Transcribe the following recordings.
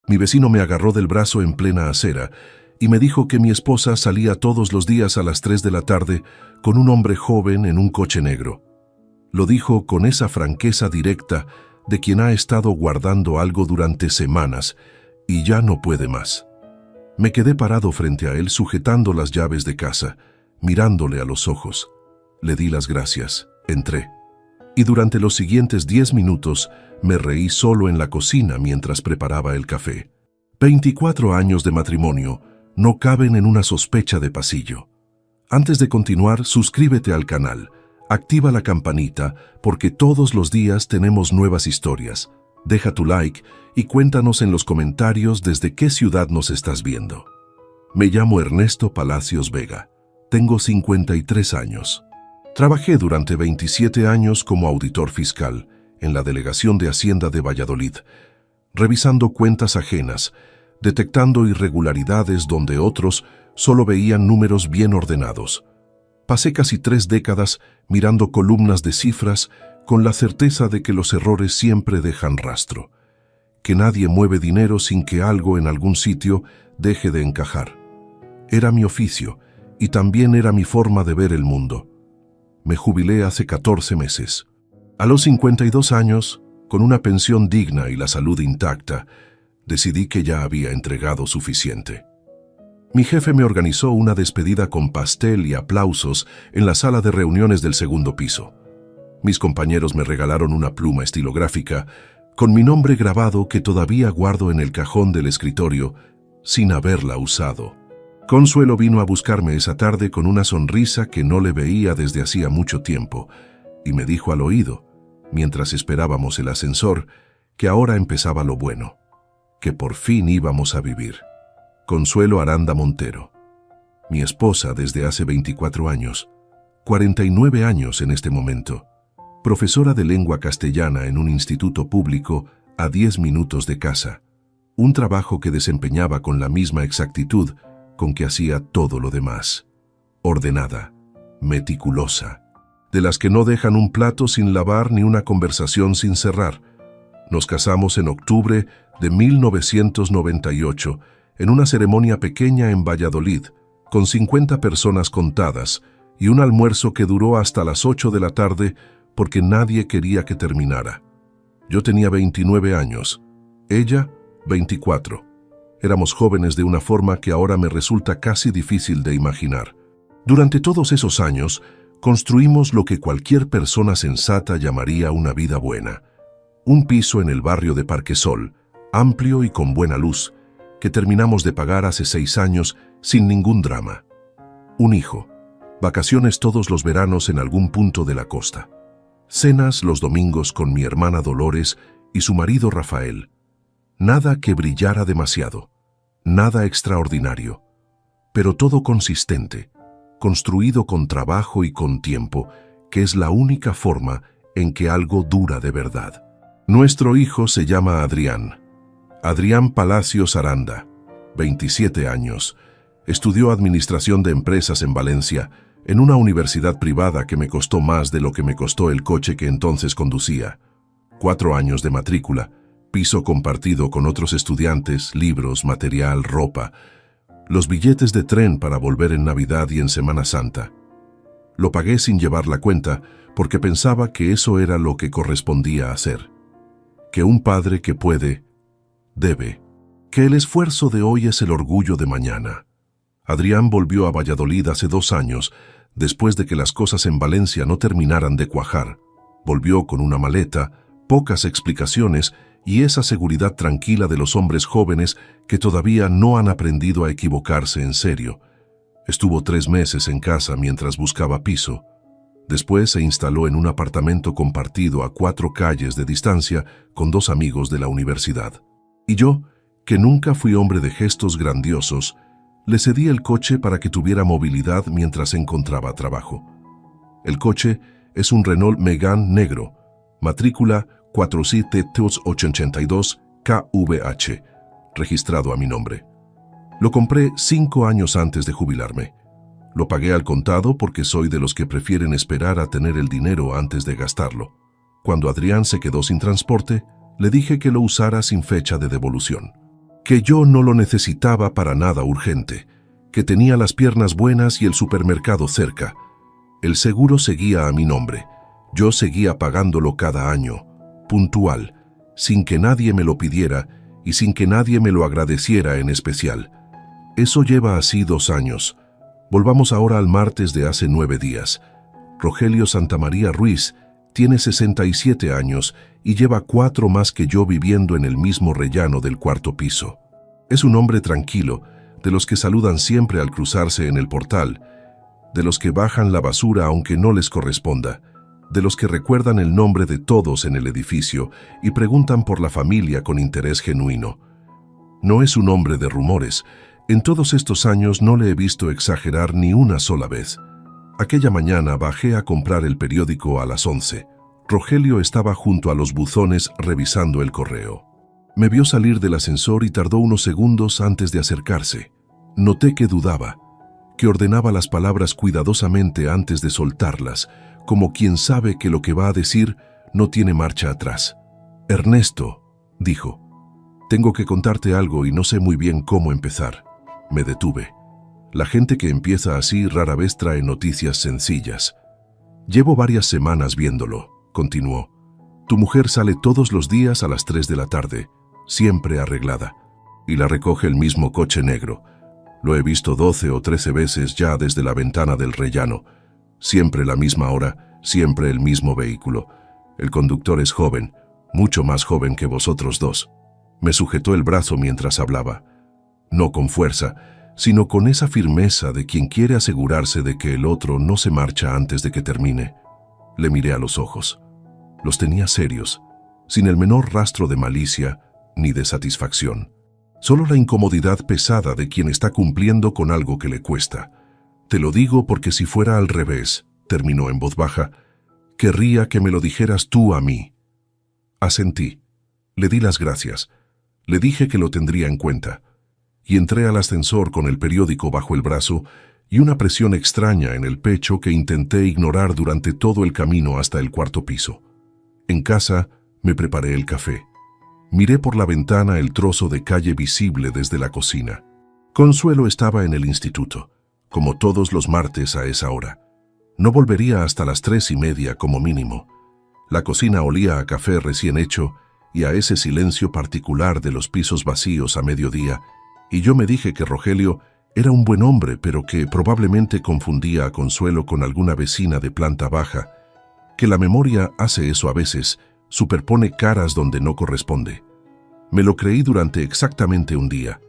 Mi vecino me agarró del brazo en plena acera y me dijo que mi esposa salía todos los días a las 3 de la tarde con un hombre joven en un coche negro. Lo dijo con esa franqueza directa de quien ha estado guardando algo durante semanas y ya no puede más. Me quedé parado frente a él sujetando las llaves de casa, mirándole a los ojos. Le di las gracias, entré. Y durante los siguientes 10 minutos me reí solo en la cocina mientras preparaba el café. 24 años de matrimonio no caben en una sospecha de pasillo. Antes de continuar, suscríbete al canal, activa la campanita porque todos los días tenemos nuevas historias. Deja tu like y cuéntanos en los comentarios desde qué ciudad nos estás viendo. Me llamo Ernesto Palacios Vega. Tengo 53 años. Trabajé durante 27 años como auditor fiscal en la Delegación de Hacienda de Valladolid, revisando cuentas ajenas, detectando irregularidades donde otros solo veían números bien ordenados. Pasé casi 3 décadas mirando columnas de cifras con la certeza de que los errores siempre dejan rastro, que nadie mueve dinero sin que algo en algún sitio deje de encajar. Era mi oficio y también era mi forma de ver el mundo. Me jubilé hace 14 meses. A los 52 años, con una pensión digna y la salud intacta, decidí que ya había entregado suficiente. Mi jefe me organizó una despedida con pastel y aplausos en la sala de reuniones del segundo piso. Mis compañeros me regalaron una pluma estilográfica con mi nombre grabado que todavía guardo en el cajón del escritorio sin haberla usado. Consuelo vino a buscarme esa tarde con una sonrisa que no le veía desde hacía mucho tiempo y me dijo al oído, mientras esperábamos el ascensor, que ahora empezaba lo bueno, que por fin íbamos a vivir. Consuelo Aranda Montero, mi esposa desde hace 24 años, 49 años en este momento, profesora de lengua castellana en un instituto público a 10 minutos de casa, un trabajo que desempeñaba con la misma exactitud con que hacía todo lo demás. Ordenada, meticulosa, de las que no dejan un plato sin lavar ni una conversación sin cerrar. Nos casamos en octubre de 1998 en una ceremonia pequeña en Valladolid, con 50 personas contadas y un almuerzo que duró hasta las 8 de la tarde porque nadie quería que terminara. Yo tenía 29 años, ella 24. Éramos jóvenes de una forma que ahora me resulta casi difícil de imaginar. Durante todos esos años, construimos lo que cualquier persona sensata llamaría una vida buena. Un piso en el barrio de Parquesol, amplio y con buena luz, que terminamos de pagar hace 6 años sin ningún drama. Un hijo, vacaciones todos los veranos en algún punto de la costa. Cenas los domingos con mi hermana Dolores y su marido Rafael. Nada que brillara demasiado, nada extraordinario, pero todo consistente, construido con trabajo y con tiempo, que es la única forma en que algo dura de verdad. Nuestro hijo se llama Adrián. Adrián Palacios Aranda, 27 años. Estudió Administración de Empresas en Valencia, en una universidad privada que me costó más de lo que me costó el coche que entonces conducía. 4 años de matrícula, piso compartido con otros estudiantes, libros, material, ropa, los billetes de tren para volver en Navidad y en Semana Santa. Lo pagué sin llevar la cuenta porque pensaba que eso era lo que correspondía hacer. Que un padre que puede, debe. Que el esfuerzo de hoy es el orgullo de mañana. Adrián volvió a Valladolid hace 2 años, después de que las cosas en Valencia no terminaran de cuajar. Volvió con una maleta, pocas explicaciones y esa seguridad tranquila de los hombres jóvenes que todavía no han aprendido a equivocarse en serio. Estuvo 3 meses en casa mientras buscaba piso. Después se instaló en un apartamento compartido a 4 calles de distancia con 2 amigos de la universidad. Y yo, que nunca fui hombre de gestos grandiosos, le cedí el coche para que tuviera movilidad mientras encontraba trabajo. El coche es un Renault Megane negro, matrícula 4782 KVH, registrado a mi nombre. Lo compré 5 años antes de jubilarme. Lo pagué al contado porque soy de los que prefieren esperar a tener el dinero antes de gastarlo. Cuando Adrián se quedó sin transporte, le dije que lo usara sin fecha de devolución. que yo no lo necesitaba para nada urgente, que tenía las piernas buenas y el supermercado cerca. El seguro seguía a mi nombre. Yo seguía pagándolo cada año, puntual, sin que nadie me lo pidiera y sin que nadie me lo agradeciera en especial. Eso lleva así 2 años. Volvamos ahora al martes de hace 9 días. Rogelio Santamaría Ruiz tiene 67 años y lleva 4 más que yo viviendo en el mismo rellano del 4º piso. Es un hombre tranquilo, de los que saludan siempre al cruzarse en el portal, de los que bajan la basura aunque no les corresponda, de los que recuerdan el nombre de todos en el edificio y preguntan por la familia con interés genuino. No es un hombre de rumores. En todos estos años no le he visto exagerar ni una sola vez. Aquella mañana bajé a comprar el periódico a las 11. Rogelio estaba junto a los buzones revisando el correo. Me vio salir del ascensor y tardó unos segundos antes de acercarse. Noté que dudaba, que ordenaba las palabras cuidadosamente antes de soltarlas, como quien sabe que lo que va a decir no tiene marcha atrás. «Ernesto», dijo, «tengo que contarte algo y no sé muy bien cómo empezar». Me detuve. La gente que empieza así rara vez trae noticias sencillas. «Llevo varias semanas viéndolo», continuó. «Tu mujer sale todos los días a las 3 de la tarde, siempre arreglada, y la recoge el mismo coche negro. Lo he visto 12 o 13 veces ya desde la ventana del rellano. Siempre la misma hora, siempre el mismo vehículo. El conductor es joven, mucho más joven que vosotros dos». Me sujetó el brazo mientras hablaba. No con fuerza, sino con esa firmeza de quien quiere asegurarse de que el otro no se marcha antes de que termine. Le miré a los ojos. Los tenía serios, sin el menor rastro de malicia ni de satisfacción. Solo la incomodidad pesada de quien está cumpliendo con algo que le cuesta. «Te lo digo porque si fuera al revés», terminó en voz baja, «querría que me lo dijeras tú a mí». Asentí. Le di las gracias. Le dije que lo tendría en cuenta. Y entré al ascensor con el periódico bajo el brazo y una presión extraña en el pecho que intenté ignorar durante todo el camino hasta el 4º piso. En casa me preparé el café. Miré por la ventana el trozo de calle visible desde la cocina. Consuelo estaba en el instituto, como todos los martes a esa hora. No volvería hasta las 3:30 como mínimo. La cocina olía a café recién hecho y a ese silencio particular de los pisos vacíos a mediodía, y yo me dije que Rogelio era un buen hombre, pero que probablemente confundía a Consuelo con alguna vecina de planta baja, que la memoria hace eso a veces, superpone caras donde no corresponde. Me lo creí durante exactamente un día.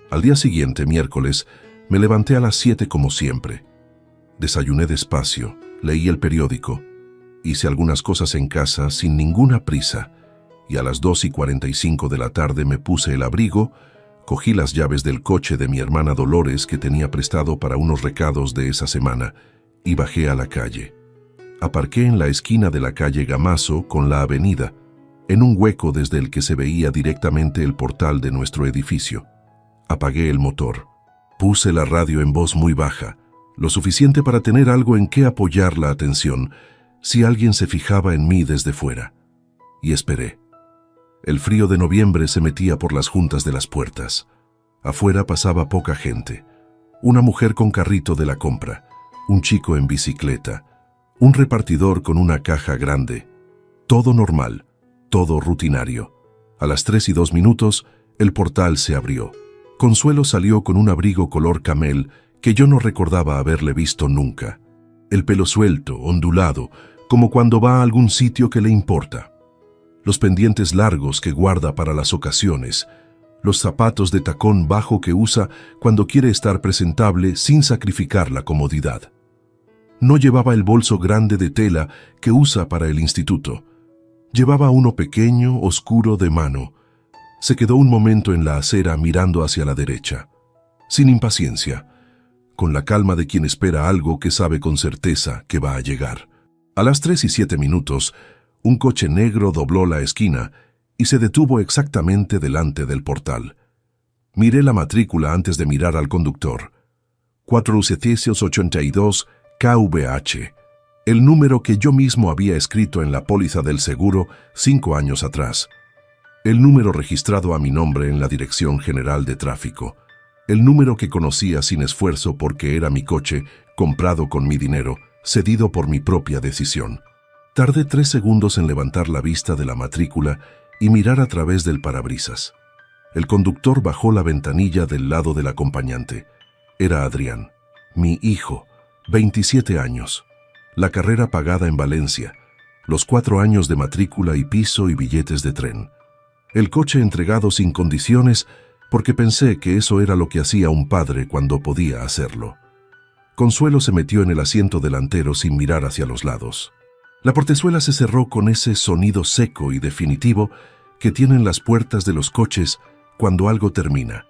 Al día siguiente, miércoles, me levanté a las 7 como siempre. Desayuné despacio, leí el periódico, hice algunas cosas en casa sin ninguna prisa, y a las 2:45 de la tarde me puse el abrigo, cogí las llaves del coche de mi hermana Dolores que tenía prestado para unos recados de esa semana y bajé a la calle. Aparqué en la esquina de la calle Gamazo con la avenida, en un hueco desde el que se veía directamente el portal de nuestro edificio. Apagué el motor. Puse la radio en voz muy baja, lo suficiente para tener algo en qué apoyar la atención si alguien se fijaba en mí desde fuera. Y esperé. El frío de noviembre se metía por las juntas de las puertas. Afuera pasaba poca gente. Una mujer con carrito de la compra, un chico en bicicleta, un repartidor con una caja grande. Todo normal, todo rutinario. A las 3:02 el portal se abrió. Consuelo salió con un abrigo color camel que yo no recordaba haberle visto nunca. El pelo suelto, ondulado, como cuando va a algún sitio que le importa. Los pendientes largos que guarda para las ocasiones, los zapatos de tacón bajo que usa cuando quiere estar presentable sin sacrificar la comodidad. No llevaba el bolso grande de tela que usa para el instituto. Llevaba uno pequeño, oscuro de mano. Se quedó un momento en la acera mirando hacia la derecha, sin impaciencia, con la calma de quien espera algo que sabe con certeza que va a llegar. A las 3:07, un coche negro dobló la esquina y se detuvo exactamente delante del portal. Miré la matrícula antes de mirar al conductor. 482 KVH, el número que yo mismo había escrito en la póliza del seguro 5 años atrás. El número registrado a mi nombre en la Dirección General de Tráfico. El número que conocía sin esfuerzo porque era mi coche, comprado con mi dinero, cedido por mi propia decisión. Tardé 3 segundos en levantar la vista de la matrícula y mirar a través del parabrisas. El conductor bajó la ventanilla del lado del acompañante. Era Adrián, mi hijo, 27 años. La carrera pagada en Valencia, los 4 años de matrícula y piso y billetes de tren. El coche entregado sin condiciones porque pensé que eso era lo que hacía un padre cuando podía hacerlo. Consuelo se metió en el asiento delantero sin mirar hacia los lados. La portezuela se cerró con ese sonido seco y definitivo que tienen las puertas de los coches cuando algo termina.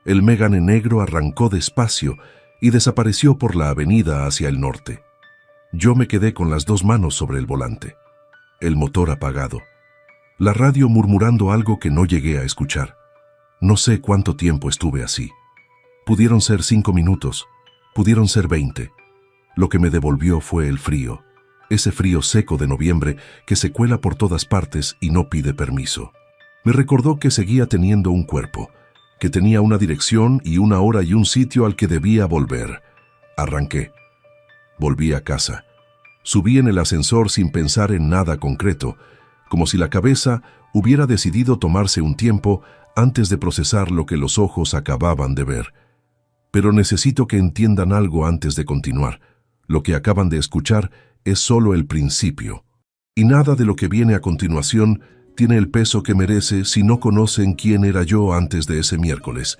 El Mégane negro arrancó despacio y desapareció por la avenida hacia el norte. Yo me quedé con las 2 manos sobre el volante. El motor apagado. La radio murmurando algo que no llegué a escuchar. No sé cuánto tiempo estuve así. Pudieron ser 5 minutos, pudieron ser 20. Lo que me devolvió fue el frío. Ese frío seco de noviembre que se cuela por todas partes y no pide permiso. Me recordó que seguía teniendo un cuerpo, que tenía una dirección y una hora y un sitio al que debía volver. Arranqué. Volví a casa. Subí en el ascensor sin pensar en nada concreto, como si la cabeza hubiera decidido tomarse un tiempo antes de procesar lo que los ojos acababan de ver. Pero necesito que entiendan algo antes de continuar. Lo que acaban de escuchar es solo el principio. Y nada de lo que viene a continuación tiene el peso que merece si no conocen quién era yo antes de ese miércoles.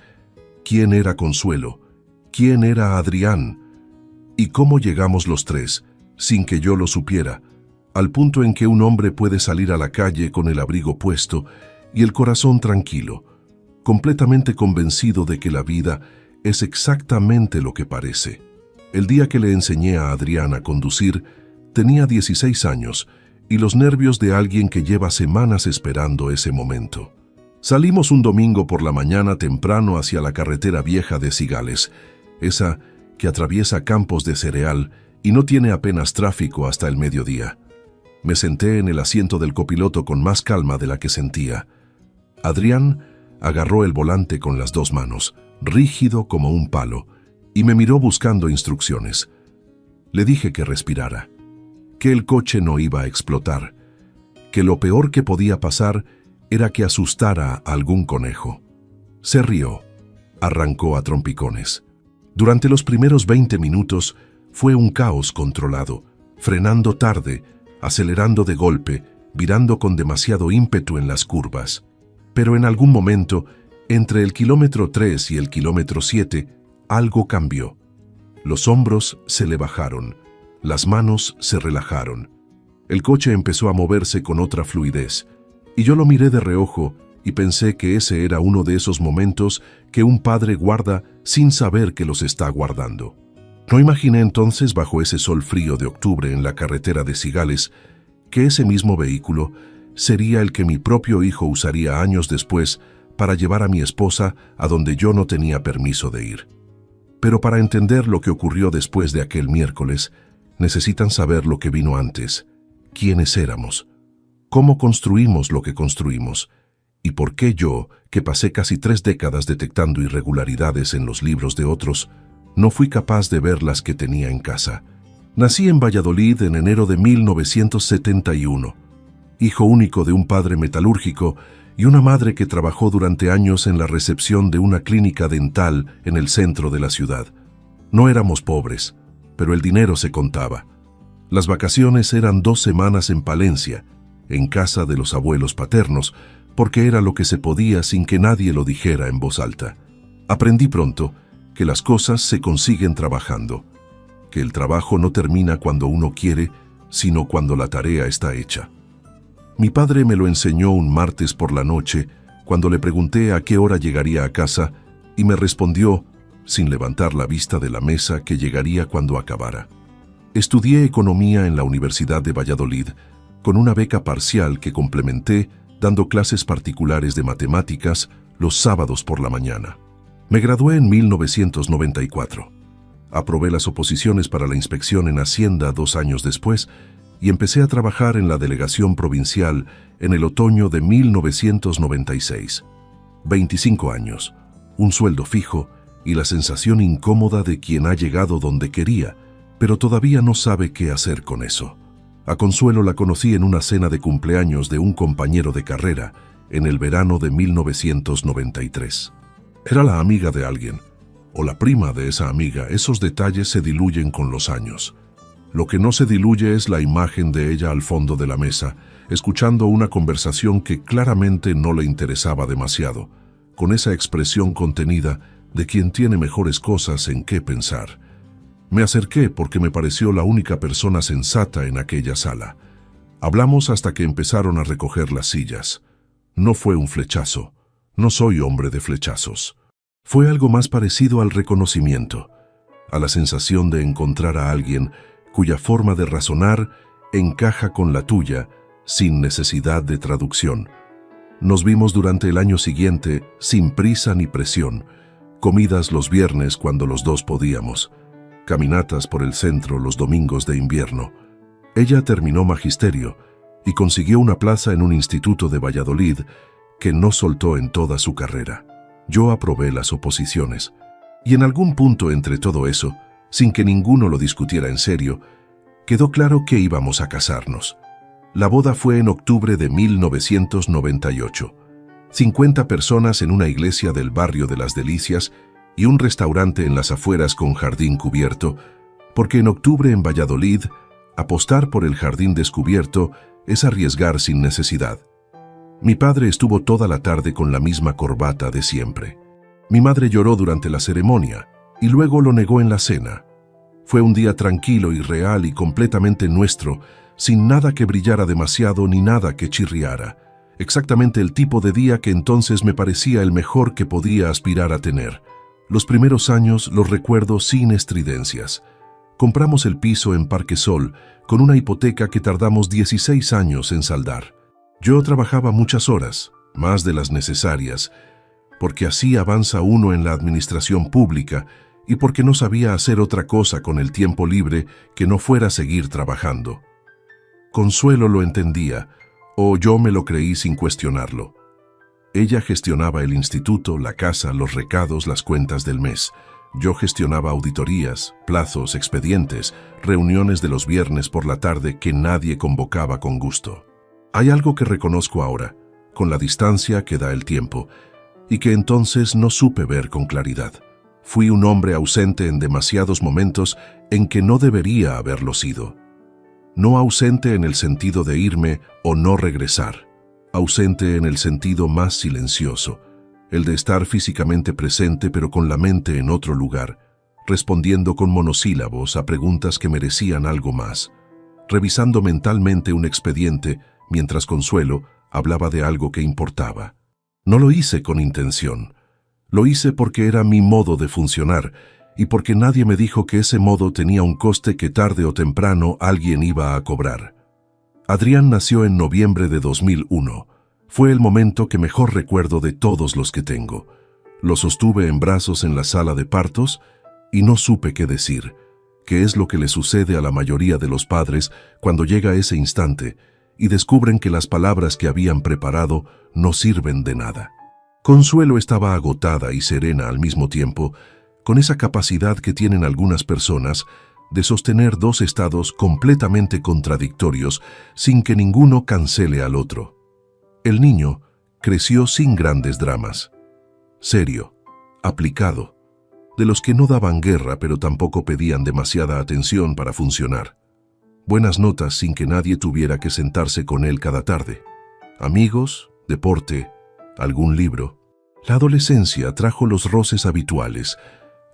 ¿Quién era Consuelo? ¿Quién era Adrián? ¿Y cómo llegamos los 3, sin que yo lo supiera, al punto en que un hombre puede salir a la calle con el abrigo puesto y el corazón tranquilo, completamente convencido de que la vida es exactamente lo que parece? El día que le enseñé a Adrián a conducir, tenía 16 años y los nervios de alguien que lleva semanas esperando ese momento. Salimos un domingo por la mañana temprano hacia la carretera vieja de Cigales, esa que atraviesa campos de cereal y no tiene apenas tráfico hasta el mediodía. Me senté en el asiento del copiloto con más calma de la que sentía. Adrián agarró el volante con las 2 manos, rígido como un palo, y me miró buscando instrucciones. Le dije que respirara, que el coche no iba a explotar, que lo peor que podía pasar era que asustara a algún conejo. Se rió, arrancó a trompicones. Durante los primeros 20 minutos fue un caos controlado, frenando tarde, acelerando de golpe, virando con demasiado ímpetu en las curvas. Pero en algún momento, entre el kilómetro 3 y el kilómetro 7, algo cambió. Los hombros se le bajaron, las manos se relajaron. El coche empezó a moverse con otra fluidez, y yo lo miré de reojo y pensé que ese era uno de esos momentos que un padre guarda sin saber que los está guardando. No imaginé entonces, bajo ese sol frío de octubre en la carretera de Cigales, que ese mismo vehículo sería el que mi propio hijo usaría años después para llevar a mi esposa a donde yo no tenía permiso de ir. Pero para entender lo que ocurrió después de aquel miércoles, necesitan saber lo que vino antes, quiénes éramos, cómo construimos lo que construimos, y por qué yo, que pasé casi 3 décadas detectando irregularidades en los libros de otros, no fui capaz de ver las que tenía en casa. Nací en Valladolid en enero de 1971, hijo único de un padre metalúrgico y una madre que trabajó durante años en la recepción de una clínica dental en el centro de la ciudad. No éramos pobres, pero el dinero se contaba. Las vacaciones eran 2 semanas en Palencia, en casa de los abuelos paternos, porque era lo que se podía sin que nadie lo dijera en voz alta. Aprendí pronto que las cosas se consiguen trabajando, que el trabajo no termina cuando uno quiere, sino cuando la tarea está hecha. Mi padre me lo enseñó un martes por la noche, cuando le pregunté a qué hora llegaría a casa, y me respondió, sin levantar la vista de la mesa, que llegaría cuando acabara. Estudié economía en la Universidad de Valladolid, con una beca parcial que complementé dando clases particulares de matemáticas los sábados por la mañana. Me gradué en 1994. Aprobé las oposiciones para la inspección en Hacienda 2 años después y empecé a trabajar en la delegación provincial en el otoño de 1996. 25 años, un sueldo fijo y la sensación incómoda de quien ha llegado donde quería, pero todavía no sabe qué hacer con eso. A Consuelo la conocí en una cena de cumpleaños de un compañero de carrera en el verano de 1993. Era la amiga de alguien, o la prima de esa amiga. Esos detalles se diluyen con los años. Lo que no se diluye es la imagen de ella al fondo de la mesa, escuchando una conversación que claramente no le interesaba demasiado, con esa expresión contenida de quien tiene mejores cosas en qué pensar. Me acerqué porque me pareció la única persona sensata en aquella sala. Hablamos hasta que empezaron a recoger las sillas. No fue un flechazo. No soy hombre de flechazos. Fue algo más parecido al reconocimiento, a la sensación de encontrar a alguien cuya forma de razonar encaja con la tuya, sin necesidad de traducción. Nos vimos durante el año siguiente, sin prisa ni presión, comidas los viernes cuando los dos podíamos, caminatas por el centro los domingos de invierno. Ella terminó magisterio y consiguió una plaza en un instituto de Valladolid que no soltó en toda su carrera. Yo aprobé las oposiciones. Y en algún punto entre todo eso, sin que ninguno lo discutiera en serio, quedó claro que íbamos a casarnos. La boda fue en octubre de 1998. 50 personas en una iglesia del barrio de Las Delicias y un restaurante en las afueras con jardín cubierto, porque en octubre en Valladolid, apostar por el jardín descubierto es arriesgar sin necesidad. Mi padre estuvo toda la tarde con la misma corbata de siempre. Mi madre lloró durante la ceremonia y luego lo negó en la cena. Fue un día tranquilo y real y completamente nuestro, sin nada que brillara demasiado ni nada que chirriara. Exactamente el tipo de día que entonces me parecía el mejor que podía aspirar a tener. Los primeros años los recuerdo sin estridencias. Compramos el piso en Parque Sol con una hipoteca que tardamos 16 años en saldar. Yo trabajaba muchas horas, más de las necesarias, porque así avanza uno en la administración pública y porque no sabía hacer otra cosa con el tiempo libre que no fuera seguir trabajando. Consuelo lo entendía, o yo me lo creí sin cuestionarlo. Ella gestionaba el instituto, la casa, los recados, las cuentas del mes. Yo gestionaba auditorías, plazos, expedientes, reuniones de los viernes por la tarde que nadie convocaba con gusto. Hay algo que reconozco ahora, con la distancia que da el tiempo, y que entonces no supe ver con claridad. Fui un hombre ausente en demasiados momentos en que no debería haberlo sido. No ausente en el sentido de irme o no regresar, ausente en el sentido más silencioso, el de estar físicamente presente pero con la mente en otro lugar, respondiendo con monosílabos a preguntas que merecían algo más, revisando mentalmente un expediente mientras Consuelo hablaba de algo que importaba. No lo hice con intención. Lo hice porque era mi modo de funcionar y porque nadie me dijo que ese modo tenía un coste que tarde o temprano alguien iba a cobrar. Adrián nació en noviembre de 2001. Fue el momento que mejor recuerdo de todos los que tengo. Lo sostuve en brazos en la sala de partos y no supe qué decir, que es lo que le sucede a la mayoría de los padres cuando llega ese instante y descubren que las palabras que habían preparado no sirven de nada. Consuelo estaba agotada y serena al mismo tiempo, con esa capacidad que tienen algunas personas de sostener dos estados completamente contradictorios sin que ninguno cancele al otro. El niño creció sin grandes dramas. Serio, aplicado, de los que no daban guerra pero tampoco pedían demasiada atención para funcionar. Buenas notas sin que nadie tuviera que sentarse con él cada tarde. Amigos, deporte, algún libro. La adolescencia trajo los roces habituales,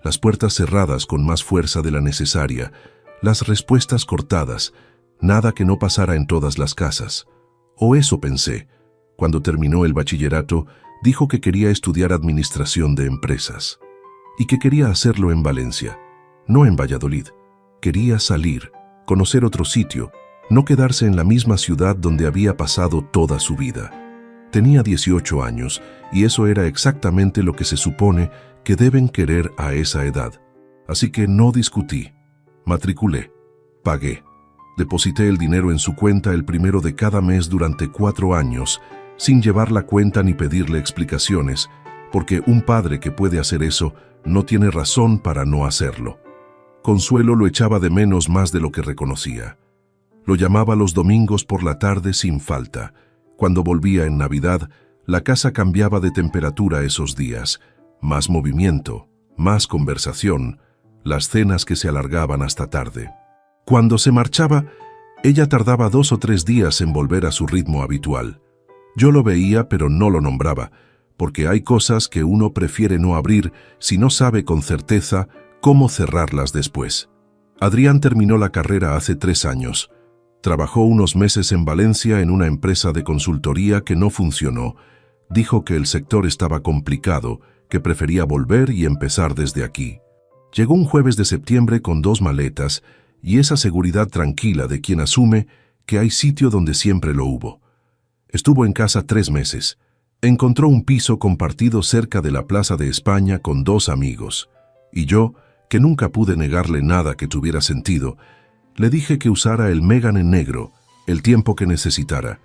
las puertas cerradas con más fuerza de la necesaria, las respuestas cortadas, nada que no pasara en todas las casas. O eso pensé. Cuando terminó el bachillerato, dijo que quería estudiar administración de empresas y que quería hacerlo en Valencia, no en Valladolid. Quería salir, conocer otro sitio, no quedarse en la misma ciudad donde había pasado toda su vida. Tenía 18 años y eso era exactamente lo que se supone que deben querer a esa edad. Así que no discutí. Matriculé. Pagué. Deposité el dinero en su cuenta el primero de cada mes durante 4 años, sin llevar la cuenta ni pedirle explicaciones, porque un padre que puede hacer eso no tiene razón para no hacerlo. Consuelo lo echaba de menos más de lo que reconocía. Lo llamaba los domingos por la tarde sin falta. Cuando volvía en Navidad, la casa cambiaba de temperatura esos días. Más movimiento, más conversación, las cenas que se alargaban hasta tarde. Cuando se marchaba, ella tardaba 2 o 3 días en volver a su ritmo habitual. Yo lo veía, pero no lo nombraba, porque hay cosas que uno prefiere no abrir si no sabe con certeza cómo cerrarlas después. Adrián terminó la carrera hace 3 años. Trabajó unos meses en Valencia en una empresa de consultoría que no funcionó. Dijo que el sector estaba complicado, que prefería volver y empezar desde aquí. Llegó un jueves de septiembre con 2 maletas y esa seguridad tranquila de quien asume que hay sitio donde siempre lo hubo. Estuvo en casa 3 meses. Encontró un piso compartido cerca de la Plaza de España con 2 amigos. Y yo, que nunca pude negarle nada que tuviera sentido, le dije que usara el Megane en negro, el tiempo que necesitara,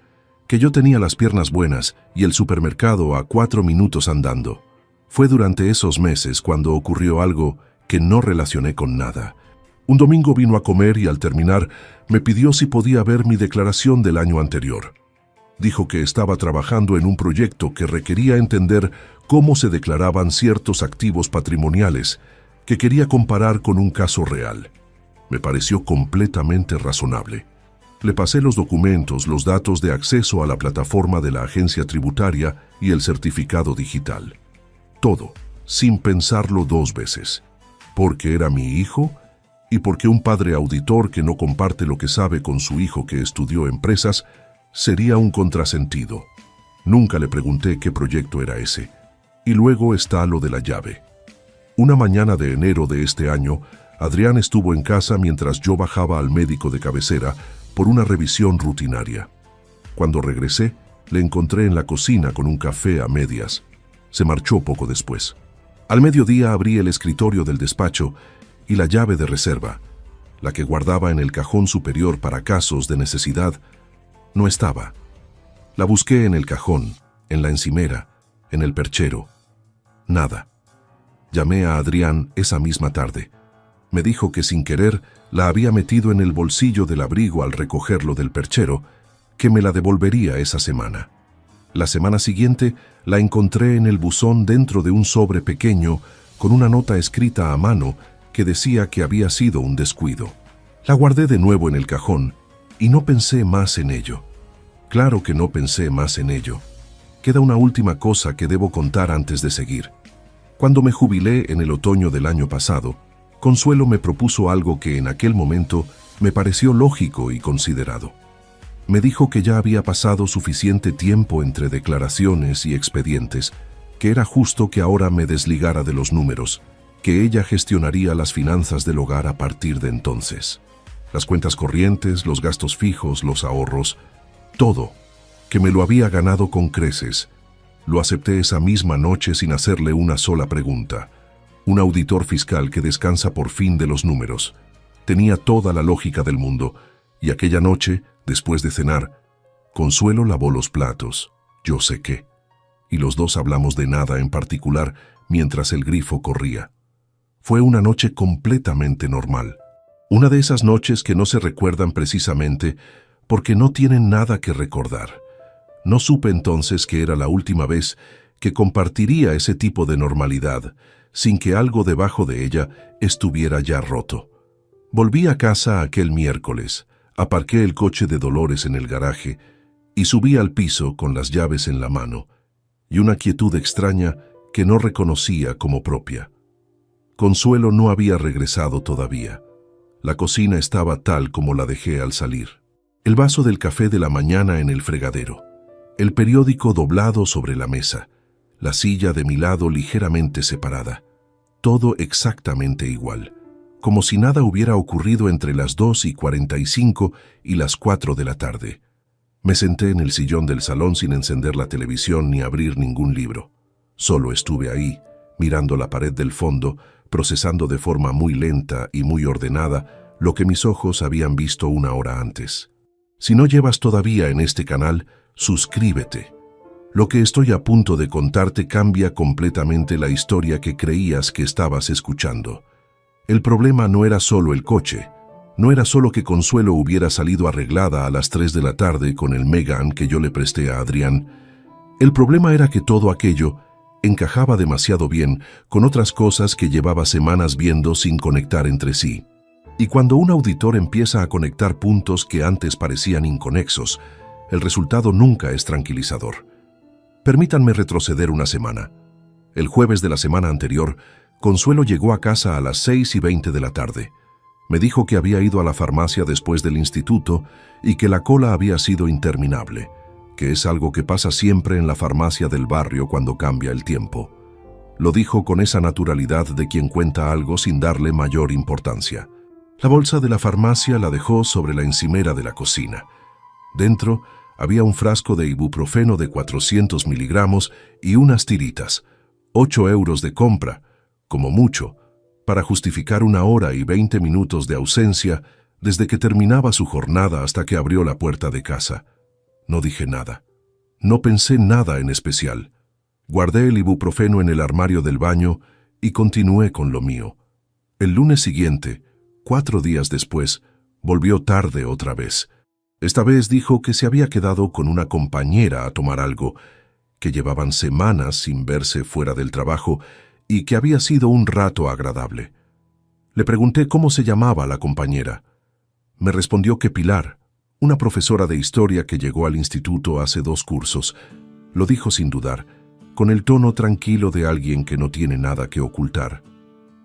que yo tenía las piernas buenas y el supermercado a 4 minutos andando. Fue durante esos meses cuando ocurrió algo que no relacioné con nada. Un domingo vino a comer y al terminar me pidió si podía ver mi declaración del año anterior. Dijo que estaba trabajando en un proyecto que requería entender cómo se declaraban ciertos activos patrimoniales, que quería comparar con un caso real. Me pareció completamente razonable. Le pasé los documentos, los datos de acceso a la plataforma de la agencia tributaria y el certificado digital. Todo, sin pensarlo 2 veces. Porque era mi hijo y porque un padre auditor que no comparte lo que sabe con su hijo que estudió empresas sería un contrasentido. Nunca le pregunté qué proyecto era ese. Y luego está lo de la llave. Una mañana de enero de este año, Adrián estuvo en casa mientras yo bajaba al médico de cabecera por una revisión rutinaria. Cuando regresé, le encontré en la cocina con un café a medias. Se marchó poco después. Al mediodía abrí el escritorio del despacho y la llave de reserva, la que guardaba en el cajón superior para casos de necesidad, no estaba. La busqué en el cajón, en la encimera, en el perchero. Nada. Llamé a Adrián esa misma tarde. Me dijo que sin querer la había metido en el bolsillo del abrigo al recogerlo del perchero, que me la devolvería esa semana. La semana siguiente la encontré en el buzón dentro de un sobre pequeño con una nota escrita a mano que decía que había sido un descuido. La guardé de nuevo en el cajón y no pensé más en ello. Claro que no pensé más en ello. Queda una última cosa que debo contar antes de seguir. Cuando me jubilé en el otoño del año pasado, Consuelo me propuso algo que en aquel momento me pareció lógico y considerado. Me dijo que ya había pasado suficiente tiempo entre declaraciones y expedientes, que era justo que ahora me desligara de los números, que ella gestionaría las finanzas del hogar a partir de entonces. Las cuentas corrientes, los gastos fijos, los ahorros, todo, que me lo había ganado con creces. Lo acepté esa misma noche sin hacerle una sola pregunta. Un auditor fiscal que descansa por fin de los números. Tenía toda la lógica del mundo, y aquella noche, después de cenar, Consuelo lavó los platos, yo sequé, y los dos hablamos de nada en particular mientras el grifo corría. Fue una noche completamente normal. Una de esas noches que no se recuerdan precisamente porque no tienen nada que recordar. No supe entonces que era la última vez que compartiría ese tipo de normalidad, sin que algo debajo de ella estuviera ya roto. Volví a casa aquel miércoles, aparqué el coche de Dolores en el garaje y subí al piso con las llaves en la mano y una quietud extraña que no reconocía como propia. Consuelo no había regresado todavía. La cocina estaba tal como la dejé al salir. El vaso del café de la mañana en el fregadero, el periódico doblado sobre la mesa, la silla de mi lado ligeramente separada, todo exactamente igual, como si nada hubiera ocurrido entre las 2:45 y las 4 de la tarde. Me senté en el sillón del salón sin encender la televisión ni abrir ningún libro. Solo estuve ahí, mirando la pared del fondo, procesando de forma muy lenta y muy ordenada lo que mis ojos habían visto una hora antes. Si no llevas todavía en este canal, suscríbete. Lo que estoy a punto de contarte cambia completamente la historia que creías que estabas escuchando. El problema no era solo el coche, no era solo que Consuelo hubiera salido arreglada a las 3 de la tarde con el Megane que yo le presté a Adrián. El problema era que todo aquello encajaba demasiado bien con otras cosas que llevaba semanas viendo sin conectar entre sí. Y cuando un auditor empieza a conectar puntos que antes parecían inconexos, el resultado nunca es tranquilizador. Permítanme retroceder una semana. El jueves de la semana anterior, Consuelo llegó a casa a las 6:20 de la tarde. Me dijo que había ido a la farmacia después del instituto y que la cola había sido interminable, que es algo que pasa siempre en la farmacia del barrio cuando cambia el tiempo. Lo dijo con esa naturalidad de quien cuenta algo sin darle mayor importancia. La bolsa de la farmacia la dejó sobre la encimera de la cocina. Dentro había un frasco de ibuprofeno de 400 miligramos y unas tiritas. 8 euros de compra, como mucho, para justificar 1 hora y 20 minutos de ausencia desde que terminaba su jornada hasta que abrió la puerta de casa. No dije nada. No pensé nada en especial. Guardé el ibuprofeno en el armario del baño y continué con lo mío. El lunes siguiente, 4 días después, volvió tarde otra vez. Esta vez dijo que se había quedado con una compañera a tomar algo, que llevaban semanas sin verse fuera del trabajo y que había sido un rato agradable. Le pregunté cómo se llamaba la compañera. Me respondió que Pilar, una profesora de historia que llegó al instituto hace 2 cursos. Lo dijo sin dudar, con el tono tranquilo de alguien que no tiene nada que ocultar.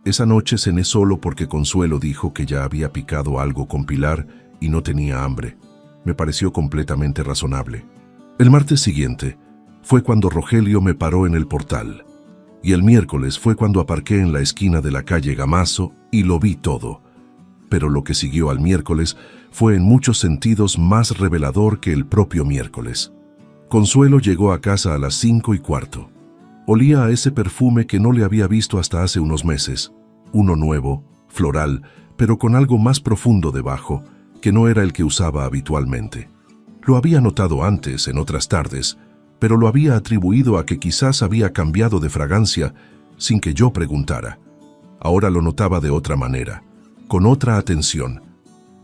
Esa noche cené solo porque Consuelo dijo que ya había picado algo con Pilar y no tenía hambre. Me pareció completamente razonable. El martes siguiente fue cuando Rogelio me paró en el portal. Y el miércoles fue cuando aparqué en la esquina de la calle Gamazo y lo vi todo. Pero lo que siguió al miércoles fue en muchos sentidos más revelador que el propio miércoles. Consuelo llegó a casa a las 5:15. Olía a ese perfume que no le había visto hasta hace unos meses. Uno nuevo, floral, pero con algo más profundo debajo, que no era el que usaba habitualmente. Lo había notado antes, en otras tardes, pero lo había atribuido a que quizás había cambiado de fragancia sin que yo preguntara. Ahora lo notaba de otra manera, con otra atención.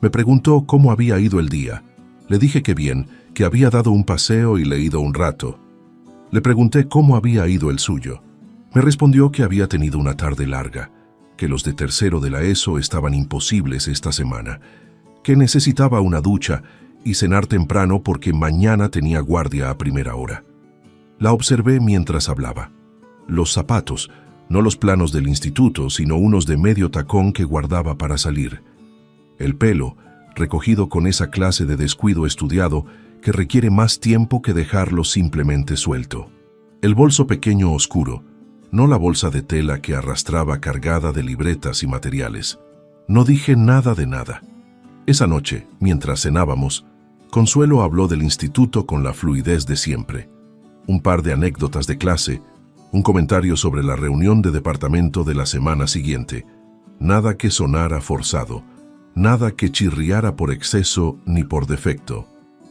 Me preguntó cómo había ido el día. Le dije que bien, que había dado un paseo y leído un rato. Le pregunté cómo había ido el suyo. Me respondió que había tenido una tarde larga, que los de tercero de la ESO estaban imposibles esta semana, que necesitaba una ducha y cenar temprano porque mañana tenía guardia a primera hora. La observé mientras hablaba. Los zapatos, no los planos del instituto, sino unos de medio tacón que guardaba para salir. El pelo, recogido con esa clase de descuido estudiado que requiere más tiempo que dejarlo simplemente suelto. El bolso pequeño oscuro, no la bolsa de tela que arrastraba cargada de libretas y materiales. No dije nada de nada. Esa noche, mientras cenábamos, Consuelo habló del instituto con la fluidez de siempre. Un par de anécdotas de clase, un comentario sobre la reunión de departamento de la semana siguiente. Nada que sonara forzado, nada que chirriara por exceso ni por defecto.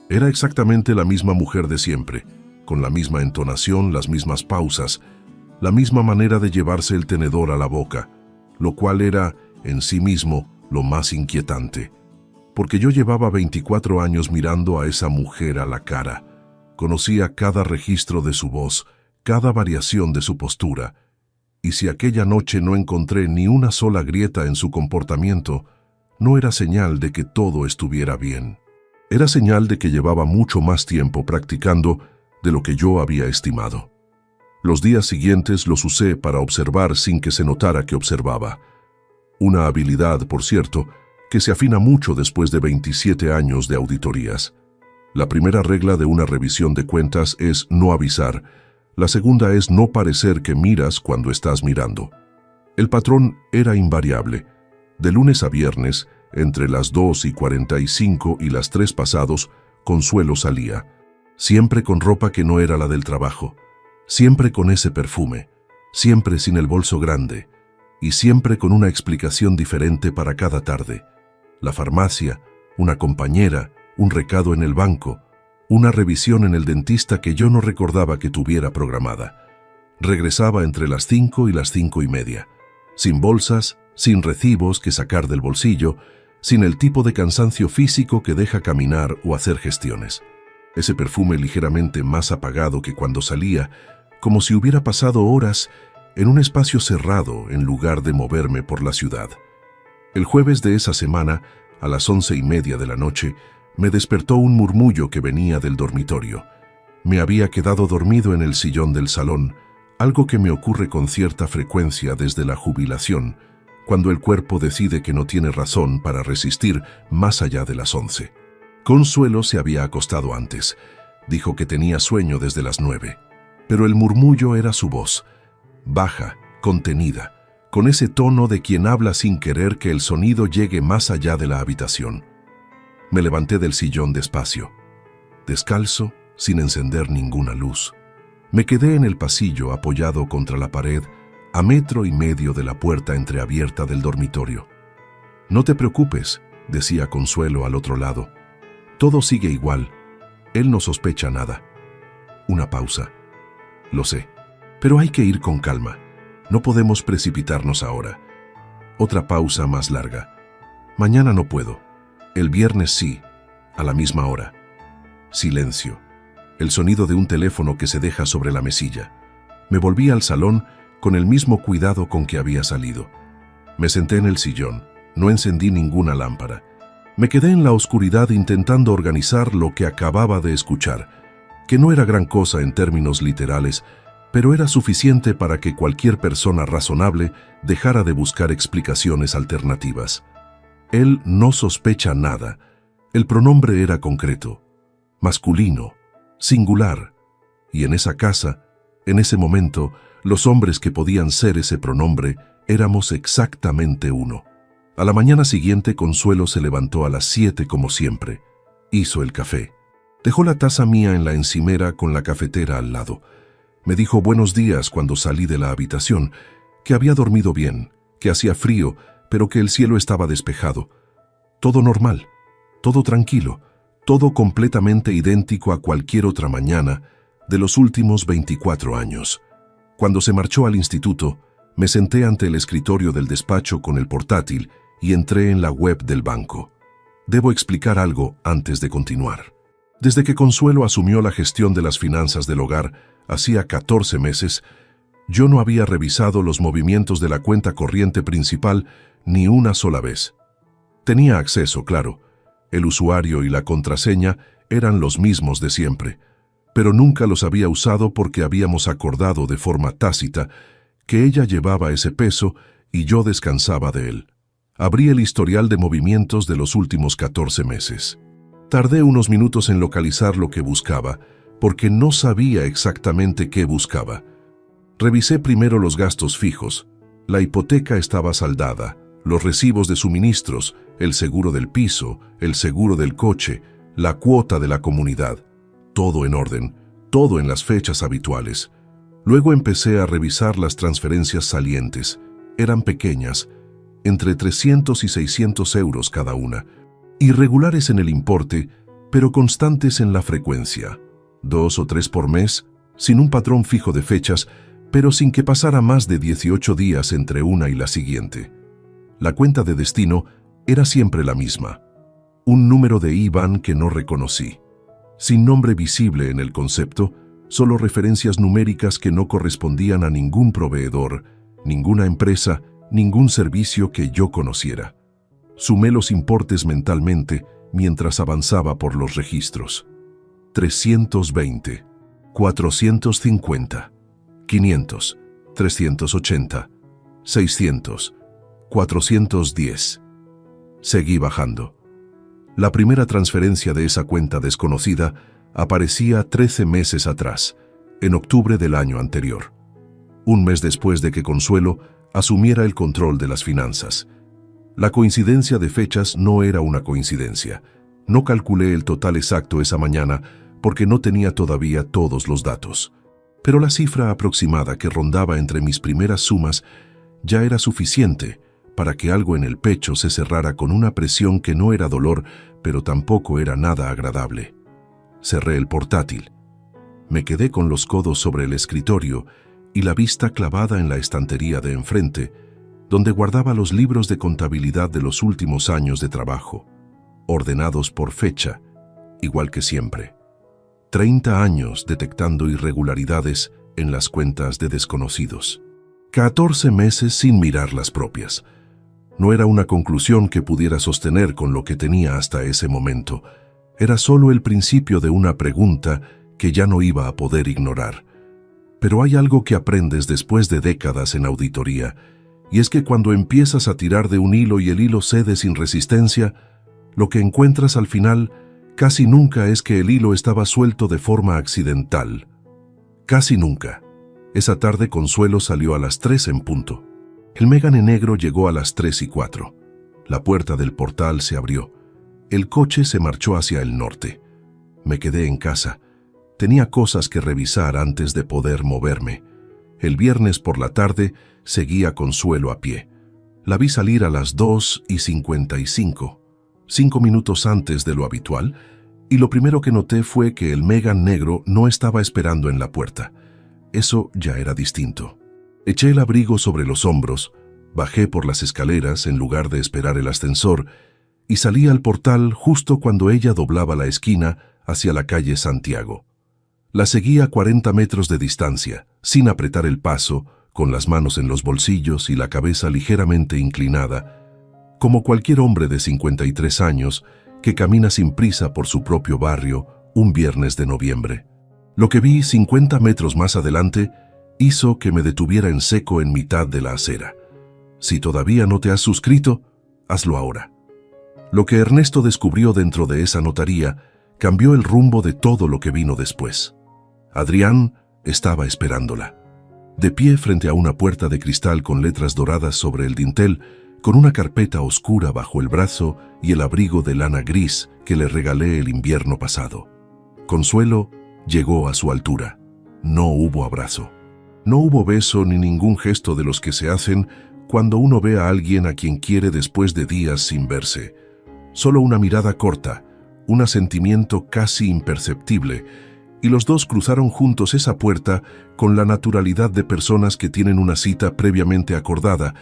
Era exactamente la misma mujer de siempre, con la misma entonación, las mismas pausas, la misma manera de llevarse el tenedor a la boca, lo cual era, en sí mismo, lo más inquietante. Porque yo llevaba 24 años mirando a esa mujer a la cara. Conocía cada registro de su voz, cada variación de su postura, y si aquella noche no encontré ni una sola grieta en su comportamiento, no era señal de que todo estuviera bien. Era señal de que llevaba mucho más tiempo practicando de lo que yo había estimado. Los días siguientes los usé para observar sin que se notara que observaba. Una habilidad, por cierto, que se afina mucho después de 27 años de auditorías. La primera regla de una revisión de cuentas es no avisar. La segunda es no parecer que miras cuando estás mirando. El patrón era invariable. De lunes a viernes, entre las 2:45 y las 3 pasados, Consuelo salía. Siempre con ropa que no era la del trabajo. Siempre con ese perfume. Siempre sin el bolso grande. Y siempre con una explicación diferente para cada tarde. la farmacia, una compañera, un recado en el banco, una revisión en el dentista que yo no recordaba que tuviera programada. Regresaba entre las 5 y las 5:30, sin bolsas, sin recibos que sacar del bolsillo, sin el tipo de cansancio físico que deja caminar o hacer gestiones. Ese perfume ligeramente más apagado que cuando salía, como si hubiera pasado horas en un espacio cerrado en lugar de moverme por la ciudad. El jueves de esa semana, a las 11:30 de la noche, me despertó un murmullo que venía del dormitorio. Me había quedado dormido en el sillón del salón, algo que me ocurre con cierta frecuencia desde la jubilación, cuando el cuerpo decide que no tiene razón para resistir más allá de las 11. Consuelo se había acostado antes. Dijo que tenía sueño desde las 9. Pero el murmullo era su voz, baja, contenida, con ese tono de quien habla sin querer que el sonido llegue más allá de la habitación. Me levanté del sillón despacio, descalzo, sin encender ninguna luz. Me quedé en el pasillo apoyado contra la pared, a 1,5 metros de la puerta entreabierta del dormitorio. «No te preocupes», decía Consuelo al otro lado. «Todo sigue igual. Él no sospecha nada». Una pausa. «Lo sé, pero hay que ir con calma. No podemos precipitarnos ahora». Otra pausa más larga. «Mañana no puedo. El viernes sí, a la misma hora». Silencio. El sonido de un teléfono que se deja sobre la mesilla. Me volví al salón con el mismo cuidado con que había salido. Me senté en el sillón, no encendí ninguna lámpara. Me quedé en la oscuridad intentando organizar lo que acababa de escuchar, que no era gran cosa en términos literales, pero era suficiente para que cualquier persona razonable dejara de buscar explicaciones alternativas. Él no sospecha nada. El pronombre era concreto, masculino, singular, y en esa casa, en ese momento, los hombres que podían ser ese pronombre éramos exactamente uno. A la mañana siguiente, Consuelo se levantó a las 7 como siempre. Hizo el café. Dejó la taza mía en la encimera con la cafetera al lado. Me dijo buenos días cuando salí de la habitación, que había dormido bien, que hacía frío, pero que el cielo estaba despejado. Todo normal, todo tranquilo, todo completamente idéntico a cualquier otra mañana de los últimos 24 años. Cuando se marchó al instituto, me senté ante el escritorio del despacho con el portátil y entré en la web del banco. Debo explicar algo antes de continuar. Desde que Consuelo asumió la gestión de las finanzas del hogar, hacía 14 meses, yo no había revisado los movimientos de la cuenta corriente principal ni una sola vez. Tenía acceso, claro. El usuario y la contraseña eran los mismos de siempre, pero nunca los había usado porque habíamos acordado de forma tácita que ella llevaba ese peso y yo descansaba de él. Abrí el historial de movimientos de los últimos 14 meses. Tardé unos minutos en localizar lo que buscaba, porque no sabía exactamente qué buscaba. Revisé primero los gastos fijos. La hipoteca estaba saldada, los recibos de suministros, el seguro del piso, el seguro del coche, la cuota de la comunidad. Todo en orden, todo en las fechas habituales. Luego empecé a revisar las transferencias salientes. Eran pequeñas, entre 300 y 600 euros cada una, irregulares en el importe, pero constantes en la frecuencia. 2 o 3 por mes, sin un patrón fijo de fechas, pero sin que pasara más de 18 días entre una y la siguiente. La cuenta de destino era siempre la misma. Un número de IBAN que no reconocí. Sin nombre visible en el concepto, solo referencias numéricas que no correspondían a ningún proveedor, ninguna empresa, ningún servicio que yo conociera. Sumé los importes mentalmente mientras avanzaba por los registros. 320, 450, 500, 380, 600, 410. Seguí bajando. La primera transferencia de esa cuenta desconocida aparecía 13 meses atrás, en octubre del año anterior. Un mes después de que Consuelo asumiera el control de las finanzas. La coincidencia de fechas no era una coincidencia. No calculé el total exacto esa mañana porque no tenía todavía todos los datos. Pero la cifra aproximada que rondaba entre mis primeras sumas ya era suficiente para que algo en el pecho se cerrara con una presión que no era dolor, pero tampoco era nada agradable. Cerré el portátil. Me quedé con los codos sobre el escritorio y la vista clavada en la estantería de enfrente, donde guardaba los libros de contabilidad de los últimos años de trabajo, ordenados por fecha, igual que siempre. 30 años detectando irregularidades en las cuentas de desconocidos. 14 meses sin mirar las propias. No era una conclusión que pudiera sostener con lo que tenía hasta ese momento. Era solo el principio de una pregunta que ya no iba a poder ignorar. Pero hay algo que aprendes después de décadas en auditoría, y es que cuando empiezas a tirar de un hilo y el hilo cede sin resistencia, lo que encuentras al final casi nunca es que el hilo estaba suelto de forma accidental. Casi nunca. Esa tarde Consuelo salió a las 3 en punto. El Megane negro llegó a las 3:04. La puerta del portal se abrió. El coche se marchó hacia el norte. Me quedé en casa. Tenía cosas que revisar antes de poder moverme. El viernes por la tarde seguía Consuelo a pie. La vi salir a las 2:55, 5 minutos antes de lo habitual, y lo primero que noté fue que el Megane negro no estaba esperando en la puerta. Eso ya era distinto. Eché el abrigo sobre los hombros, bajé por las escaleras en lugar de esperar el ascensor y salí al portal justo cuando ella doblaba la esquina hacia la calle Santiago. La seguí a 40 metros de distancia, sin apretar el paso, con las manos en los bolsillos y la cabeza ligeramente inclinada, como cualquier hombre de 53 años que camina sin prisa por su propio barrio un viernes de noviembre. Lo que vi 50 metros más adelante hizo que me detuviera en seco en mitad de la acera. Si todavía no te has suscrito, hazlo ahora. Lo que Ernesto descubrió dentro de esa notaría cambió el rumbo de todo lo que vino después. Adrián estaba esperándola. De pie frente a una puerta de cristal con letras doradas sobre el dintel, con una carpeta oscura bajo el brazo y el abrigo de lana gris que le regalé el invierno pasado. Consuelo llegó a su altura. No hubo abrazo. No hubo beso ni ningún gesto de los que se hacen cuando uno ve a alguien a quien quiere después de días sin verse. Solo una mirada corta, un asentimiento casi imperceptible, y los dos cruzaron juntos esa puerta con la naturalidad de personas que tienen una cita previamente acordada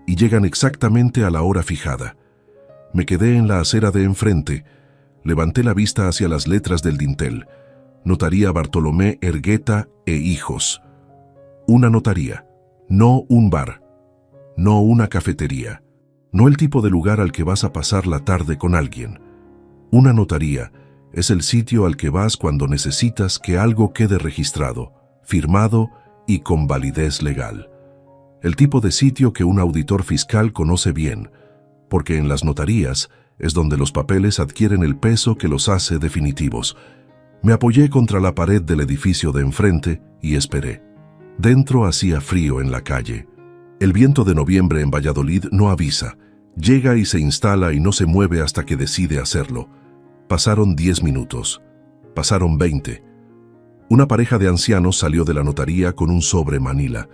y llegan exactamente a la hora fijada. Me quedé en la acera de enfrente, levanté la vista hacia las letras del dintel. Notaría Bartolomé Ergueta e Hijos. Una notaría, no un bar, no una cafetería, no el tipo de lugar al que vas a pasar la tarde con alguien. Una notaría es el sitio al que vas cuando necesitas que algo quede registrado, firmado y con validez legal. El tipo de sitio que un auditor fiscal conoce bien, porque en las notarías es donde los papeles adquieren el peso que los hace definitivos. Me apoyé contra la pared del edificio de enfrente y esperé. Dentro hacía frío en la calle. El viento de noviembre en Valladolid no avisa. Llega y se instala y no se mueve hasta que decide hacerlo. Pasaron 10 minutos. Pasaron 20. Una pareja de ancianos salió de la notaría con un sobre manila.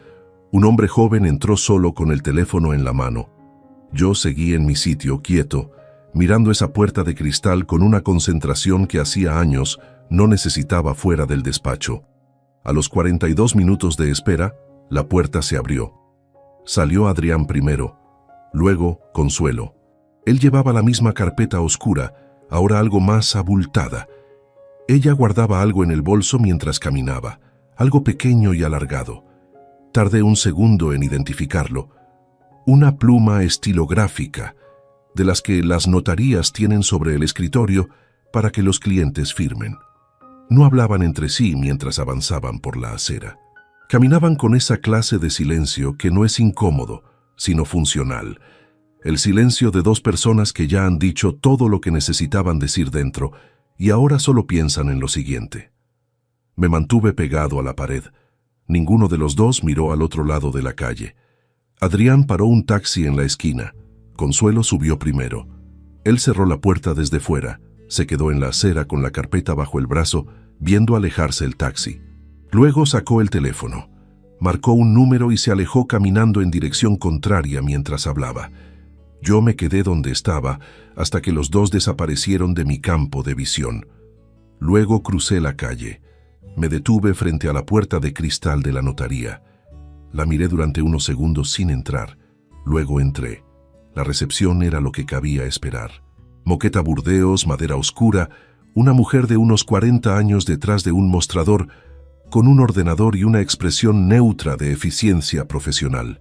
Un hombre joven entró solo con el teléfono en la mano. Yo seguí en mi sitio, quieto, mirando esa puerta de cristal con una concentración que hacía años no necesitaba fuera del despacho. A los 42 minutos de espera, la puerta se abrió. Salió Adrián primero, luego Consuelo. Él llevaba la misma carpeta oscura, ahora algo más abultada. Ella guardaba algo en el bolso mientras caminaba, algo pequeño y alargado. Tardé un segundo en identificarlo. Una pluma estilográfica, de las que las notarías tienen sobre el escritorio para que los clientes firmen. No hablaban entre sí mientras avanzaban por la acera. Caminaban con esa clase de silencio que no es incómodo, sino funcional. El silencio de dos personas que ya han dicho todo lo que necesitaban decir dentro y ahora solo piensan en lo siguiente. Me mantuve pegado a la pared. Ninguno de los dos miró al otro lado de la calle. Adrián paró un taxi en la esquina. Consuelo subió primero. Él cerró la puerta desde fuera. Se quedó en la acera con la carpeta bajo el brazo, viendo alejarse el taxi. Luego sacó el teléfono. Marcó un número y se alejó caminando en dirección contraria mientras hablaba. Yo me quedé donde estaba hasta que los dos desaparecieron de mi campo de visión. Luego crucé la calle. Me detuve frente a la puerta de cristal de la notaría. La miré durante unos segundos sin entrar. Luego entré. La recepción era lo que cabía esperar. Moqueta Burdeos, madera oscura, una mujer de unos 40 años detrás de un mostrador, con un ordenador y una expresión neutra de eficiencia profesional.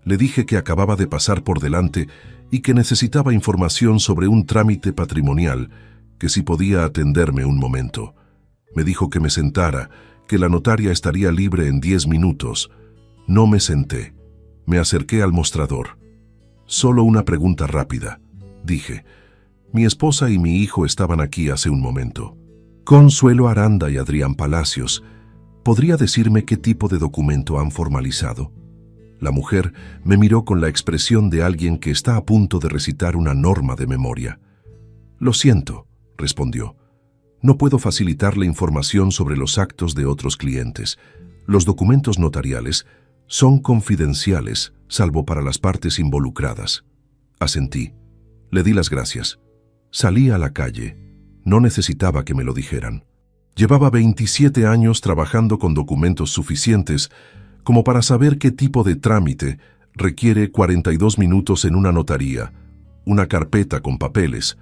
Le dije que acababa de pasar por delante y que necesitaba información sobre un trámite patrimonial, que si podía atenderme un momento. Me dijo que me sentara, que la notaria estaría libre en 10 minutos. No me senté. Me acerqué al mostrador. Solo una pregunta rápida, dije. Mi esposa y mi hijo estaban aquí hace un momento. Consuelo Aranda y Adrián Palacios. ¿Podría decirme qué tipo de documento han formalizado? La mujer me miró con la expresión de alguien que está a punto de recitar una norma de memoria. Lo siento, respondió. No puedo facilitarle información sobre los actos de otros clientes. Los documentos notariales son confidenciales, salvo para las partes involucradas. Asentí. Le di las gracias. Salí a la calle. No necesitaba que me lo dijeran. Llevaba 27 años trabajando con documentos suficientes como para saber qué tipo de trámite requiere 42 minutos en una notaría, una carpeta con papeles,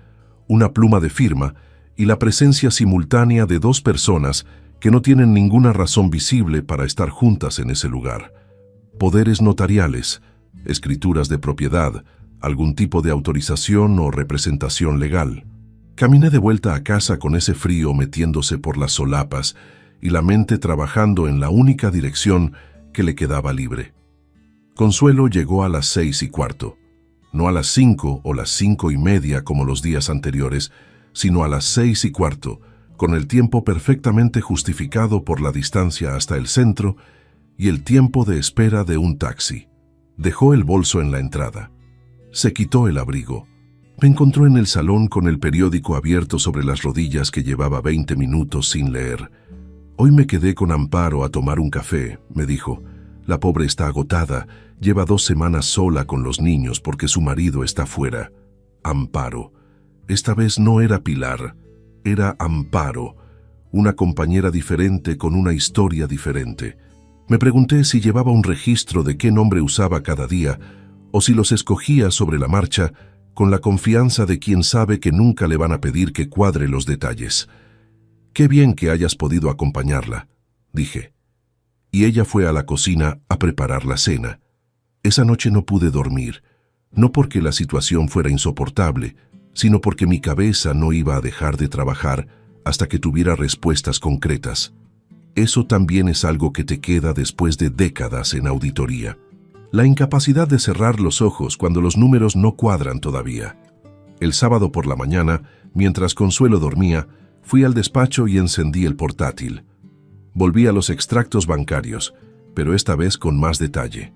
una pluma de firma y la presencia simultánea de dos personas que no tienen ninguna razón visible para estar juntas en ese lugar. Poderes notariales, escrituras de propiedad, algún tipo de autorización o representación legal. Caminé de vuelta a casa con ese frío metiéndose por las solapas y la mente trabajando en la única dirección que le quedaba libre. Consuelo llegó a las 6:15, no a las 5 o las 5:30 como los días anteriores, sino a las 6:15, con el tiempo perfectamente justificado por la distancia hasta el centro y el tiempo de espera de un taxi. Dejó el bolso en la entrada. Se quitó el abrigo. Me encontró en el salón con el periódico abierto sobre las rodillas que llevaba 20 minutos sin leer. Hoy me quedé con Amparo a tomar un café, me dijo. La pobre está agotada, lleva 2 semanas sola con los niños porque su marido está fuera. Amparo. Esta vez no era Pilar, era Amparo, una compañera diferente con una historia diferente. Me pregunté si llevaba un registro de qué nombre usaba cada día o si los escogía sobre la marcha con la confianza de quien sabe que nunca le van a pedir que cuadre los detalles. «Qué bien que hayas podido acompañarla», dije. Y ella fue a la cocina a preparar la cena. Esa noche no pude dormir, no porque la situación fuera insoportable, sino porque mi cabeza no iba a dejar de trabajar hasta que tuviera respuestas concretas. Eso también es algo que te queda después de décadas en auditoría. La incapacidad de cerrar los ojos cuando los números no cuadran todavía. El sábado por la mañana, mientras Consuelo dormía, fui al despacho y encendí el portátil. Volví a los extractos bancarios, pero esta vez con más detalle.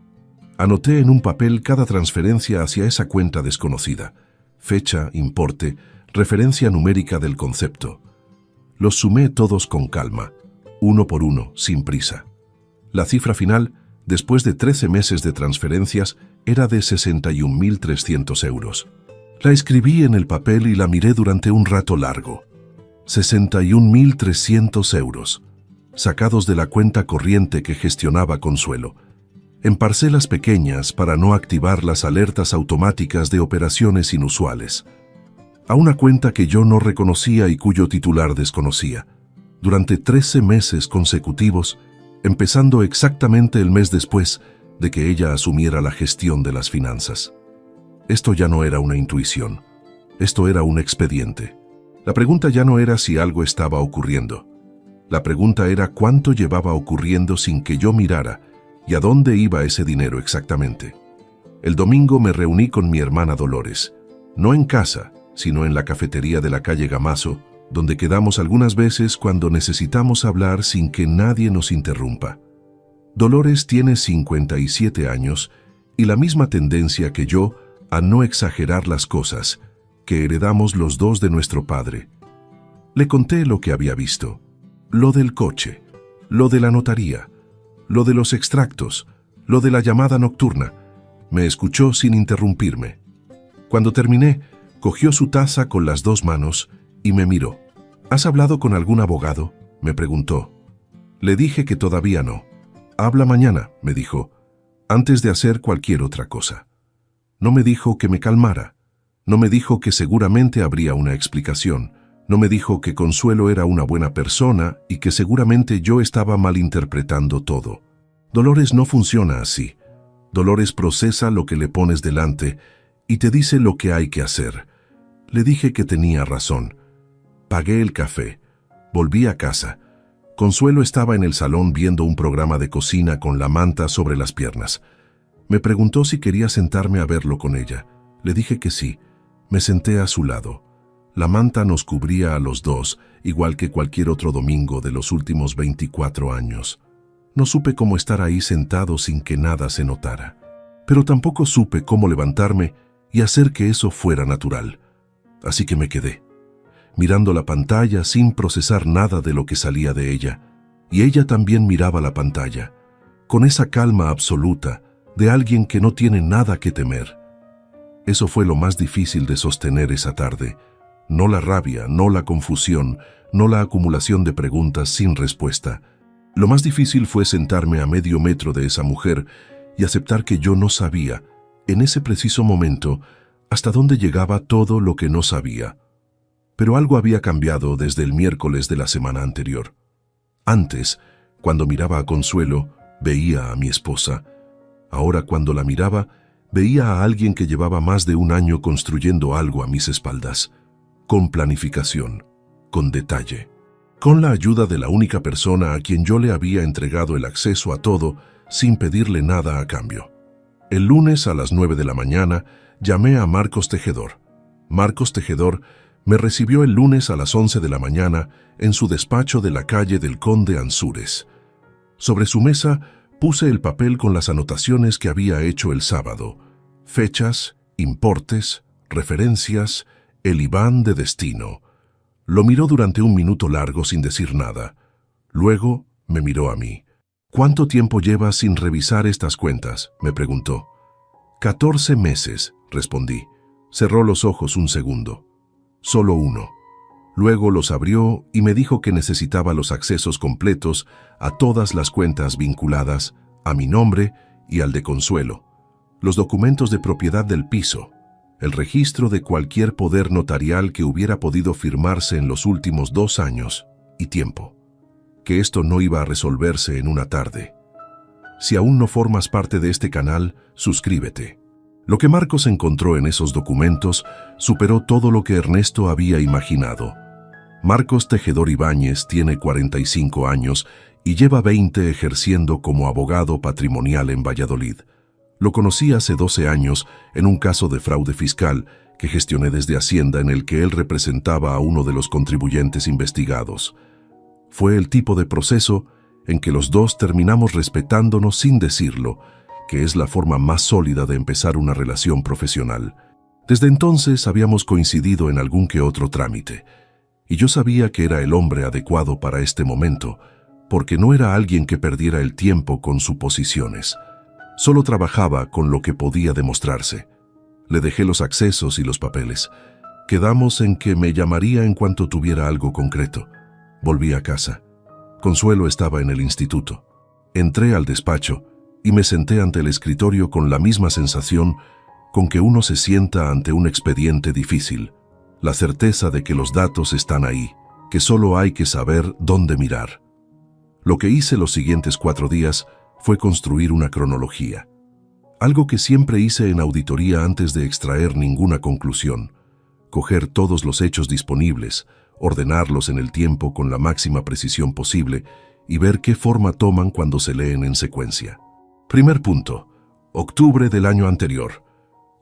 Anoté en un papel cada transferencia hacia esa cuenta desconocida. Fecha, importe, referencia numérica del concepto. Los sumé todos con calma, uno por uno, sin prisa. La cifra final, después de 13 meses de transferencias, era de 61.300 euros. La escribí en el papel y la miré durante un rato largo. 61.300 euros, sacados de la cuenta corriente que gestionaba Consuelo, en parcelas pequeñas para no activar las alertas automáticas de operaciones inusuales, a una cuenta que yo no reconocía y cuyo titular desconocía, durante 13 meses consecutivos, empezando exactamente el mes después de que ella asumiera la gestión de las finanzas. Esto ya no era una intuición, esto era un expediente. La pregunta ya no era si algo estaba ocurriendo. La pregunta era cuánto llevaba ocurriendo sin que yo mirara y a dónde iba ese dinero exactamente. El domingo me reuní con mi hermana Dolores, no en casa, sino en la cafetería de la calle Gamazo, donde quedamos algunas veces cuando necesitamos hablar sin que nadie nos interrumpa. Dolores tiene 57 años y la misma tendencia que yo a no exagerar las cosas, que heredamos los dos de nuestro padre. Le conté lo que había visto, lo del coche, lo de la notaría, Lo de los extractos, lo de la llamada nocturna. Me escuchó sin interrumpirme. Cuando terminé, cogió su taza con las 2 manos y me miró. ¿Has hablado con algún abogado?, me preguntó. Le dije que todavía no. Habla mañana, me dijo, antes de hacer cualquier otra cosa. No me dijo que me calmara. No me dijo que seguramente habría una explicación. No me dijo que Consuelo era una buena persona y que seguramente yo estaba malinterpretando todo. Dolores no funciona así. Dolores procesa lo que le pones delante y te dice lo que hay que hacer. Le dije que tenía razón. Pagué el café. Volví a casa. Consuelo estaba en el salón viendo un programa de cocina con la manta sobre las piernas. Me preguntó si quería sentarme a verlo con ella. Le dije que sí. Me senté a su lado. La manta nos cubría a los dos, igual que cualquier otro domingo de los últimos 24 años. No supe cómo estar ahí sentado sin que nada se notara. Pero tampoco supe cómo levantarme y hacer que eso fuera natural. Así que me quedé, mirando la pantalla sin procesar nada de lo que salía de ella. Y ella también miraba la pantalla, con esa calma absoluta de alguien que no tiene nada que temer. Eso fue lo más difícil de sostener esa tarde. No la rabia, no la confusión, no la acumulación de preguntas sin respuesta. Lo más difícil fue sentarme a medio metro de esa mujer y aceptar que yo no sabía, en ese preciso momento, hasta dónde llegaba todo lo que no sabía. Pero algo había cambiado desde el miércoles de la semana anterior. Antes, cuando miraba a Consuelo, veía a mi esposa. Ahora, cuando la miraba, veía a alguien que llevaba más de 1 año construyendo algo a mis espaldas. Con planificación, con detalle, con la ayuda de la única persona a quien yo le había entregado el acceso a todo sin pedirle nada a cambio. El lunes a las 9 de la mañana llamé a Marcos Tejedor. Marcos Tejedor me recibió el lunes a las 11 de la mañana en su despacho de la calle del Conde Ansúrez. Sobre su mesa puse el papel con las anotaciones que había hecho el sábado, fechas, importes, referencias, el IBAN de destino. Lo miró durante 1 minuto largo sin decir nada. Luego me miró a mí. ¿Cuánto tiempo llevas sin revisar estas cuentas?, me preguntó. 14 meses, respondí. Cerró los ojos un segundo. Solo uno. Luego los abrió y me dijo que necesitaba los accesos completos a todas las cuentas vinculadas a mi nombre y al de Consuelo, los documentos de propiedad del piso, el registro de cualquier poder notarial que hubiera podido firmarse en los últimos 2 años y tiempo. Que esto no iba a resolverse en una tarde. Si aún no formas parte de este canal, suscríbete. Lo que Marcos encontró en esos documentos superó todo lo que Ernesto había imaginado. Marcos Tejedor Ibáñez tiene 45 años y lleva 20 ejerciendo como abogado patrimonial en Valladolid. Lo conocí hace 12 años en un caso de fraude fiscal que gestioné desde Hacienda en el que él representaba a uno de los contribuyentes investigados. Fue el tipo de proceso en que los dos terminamos respetándonos sin decirlo, que es la forma más sólida de empezar una relación profesional. Desde entonces habíamos coincidido en algún que otro trámite, y yo sabía que era el hombre adecuado para este momento, porque no era alguien que perdiera el tiempo con suposiciones. Solo trabajaba con lo que podía demostrarse. Le dejé los accesos y los papeles. Quedamos en que me llamaría en cuanto tuviera algo concreto. Volví a casa. Consuelo estaba en el instituto. Entré al despacho y me senté ante el escritorio con la misma sensación con que uno se sienta ante un expediente difícil. La certeza de que los datos están ahí, que solo hay que saber dónde mirar. Lo que hice los siguientes 4 días fue construir una cronología. Algo que siempre hice en auditoría antes de extraer ninguna conclusión. Coger todos los hechos disponibles, ordenarlos en el tiempo con la máxima precisión posible y ver qué forma toman cuando se leen en secuencia. Primer punto. Octubre del año anterior.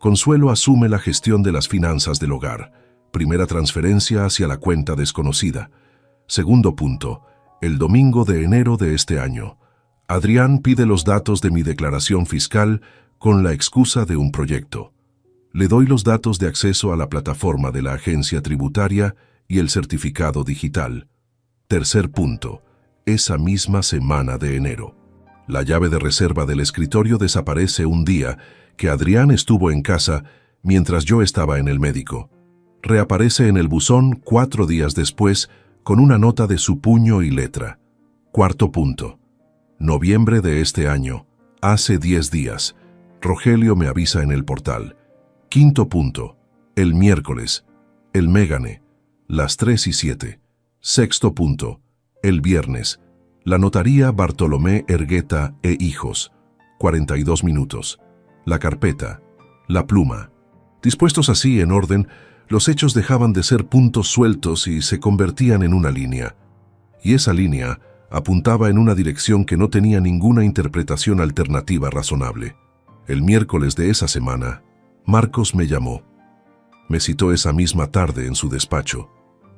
Consuelo asume la gestión de las finanzas del hogar. Primera transferencia hacia la cuenta desconocida. Segundo punto. El domingo de enero de este año. Adrián pide los datos de mi declaración fiscal con la excusa de un proyecto. Le doy los datos de acceso a la plataforma de la agencia tributaria y el certificado digital. Tercer punto. Esa misma semana de enero. La llave de reserva del escritorio desaparece un día que Adrián estuvo en casa mientras yo estaba en el médico. Reaparece en el buzón 4 días después con una nota de su puño y letra. Cuarto punto. Noviembre de este año. Hace 10 días. Rogelio me avisa en el portal. Quinto punto. El miércoles. El Mégane. Las 3:07. Sexto punto. El viernes. La notaría Bartolomé Ergueta e Hijos. 42 minutos. La carpeta. La pluma. Dispuestos así en orden, los hechos dejaban de ser puntos sueltos y se convertían en una línea. Y esa línea apuntaba en una dirección que no tenía ninguna interpretación alternativa razonable. El miércoles de esa semana, Marcos me llamó. Me citó esa misma tarde en su despacho.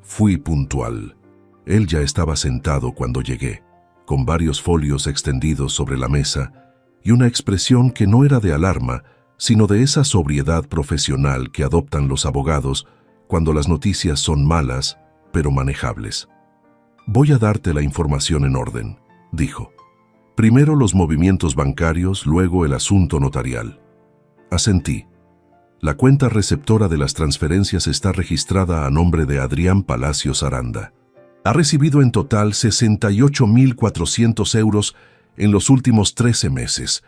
Fui puntual. Él ya estaba sentado cuando llegué, con varios folios extendidos sobre la mesa y una expresión que no era de alarma, sino de esa sobriedad profesional que adoptan los abogados cuando las noticias son malas, pero manejables. Voy a darte la información en orden, dijo. Primero los movimientos bancarios, luego el asunto notarial. Asentí. La cuenta receptora de las transferencias está registrada a nombre de Adrián Palacios Aranda. Ha recibido en total 68.400 euros en los últimos 13 meses.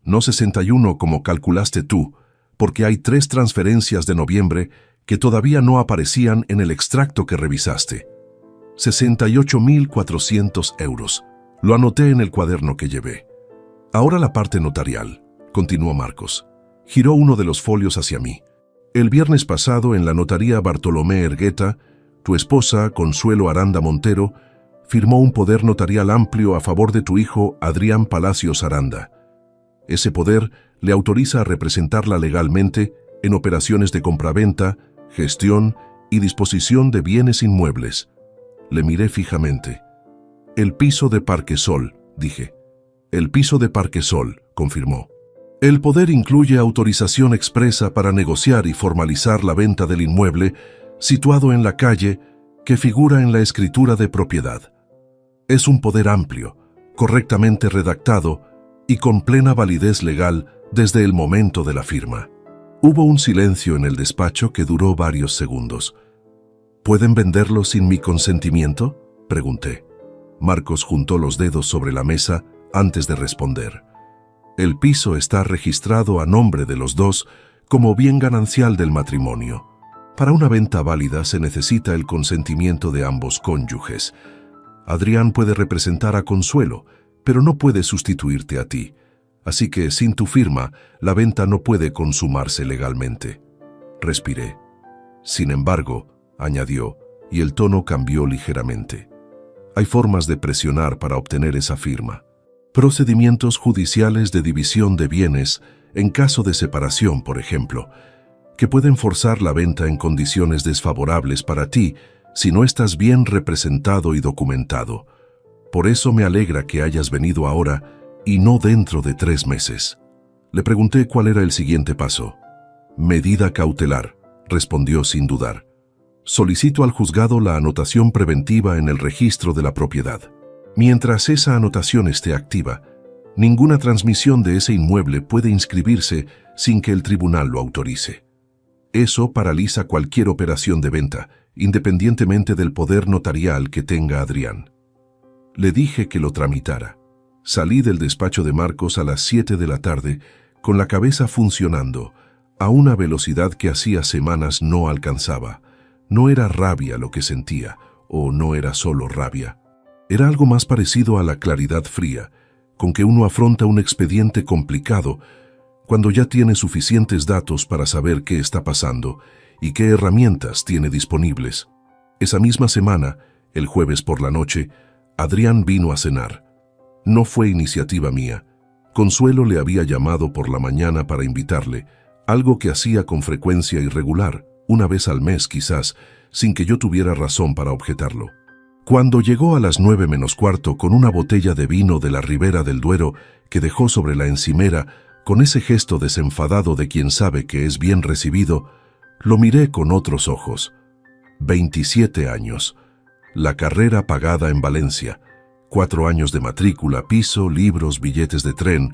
No 61 como calculaste tú, porque hay 3 transferencias de noviembre que todavía no aparecían en el extracto que revisaste. 68.400 euros. Lo anoté en el cuaderno que llevé. Ahora la parte notarial, continuó Marcos. Giró uno de los folios hacia mí. El viernes pasado en la notaría Bartolomé Ergueta, tu esposa, Consuelo Aranda Montero, firmó un poder notarial amplio a favor de tu hijo Adrián Palacios Aranda. Ese poder le autoriza a representarla legalmente en operaciones de compraventa, gestión y disposición de bienes inmuebles. Le miré fijamente. El piso de Parquesol, dije. El piso de Parquesol, confirmó. El poder incluye autorización expresa para negociar y formalizar la venta del inmueble situado en la calle que figura en la escritura de propiedad. Es un poder amplio, correctamente redactado y con plena validez legal desde el momento de la firma. Hubo un silencio en el despacho que duró varios segundos. ¿Pueden venderlo sin mi consentimiento?, pregunté. Marcos juntó los dedos sobre la mesa antes de responder. El piso está registrado a nombre de los dos como bien ganancial del matrimonio. Para una venta válida se necesita el consentimiento de ambos cónyuges. Adrián puede representar a Consuelo, pero no puede sustituirte a ti. Así que, sin tu firma, la venta no puede consumarse legalmente. Respiré. Sin embargo, añadió, y el tono cambió ligeramente. Hay formas de presionar para obtener esa firma. Procedimientos judiciales de división de bienes, en caso de separación, por ejemplo, que pueden forzar la venta en condiciones desfavorables para ti si no estás bien representado y documentado. Por eso me alegra que hayas venido ahora y no dentro de 3 meses. Le pregunté cuál era el siguiente paso. Medida cautelar, respondió sin dudar. Solicito al juzgado la anotación preventiva en el registro de la propiedad. Mientras esa anotación esté activa, ninguna transmisión de ese inmueble puede inscribirse sin que el tribunal lo autorice. Eso paraliza cualquier operación de venta, independientemente del poder notarial que tenga Adrián. Le dije que lo tramitara. Salí del despacho de Marcos a las 7 de la tarde, con la cabeza funcionando, a una velocidad que hacía semanas no alcanzaba. No era rabia lo que sentía, o no era solo rabia. Era algo más parecido a la claridad fría, con que uno afronta un expediente complicado cuando ya tiene suficientes datos para saber qué está pasando y qué herramientas tiene disponibles. Esa misma semana, el jueves por la noche, Adrián vino a cenar. No fue iniciativa mía. Consuelo le había llamado por la mañana para invitarle, algo que hacía con frecuencia irregular, una vez al mes quizás, sin que yo tuviera razón para objetarlo. Cuando llegó a las 9 menos cuarto con una botella de vino de la Ribera del Duero que dejó sobre la encimera, con ese gesto desenfadado de quien sabe que es bien recibido, lo miré con otros ojos. 27 años. La carrera pagada en Valencia. 4 años de matrícula, piso, libros, billetes de tren,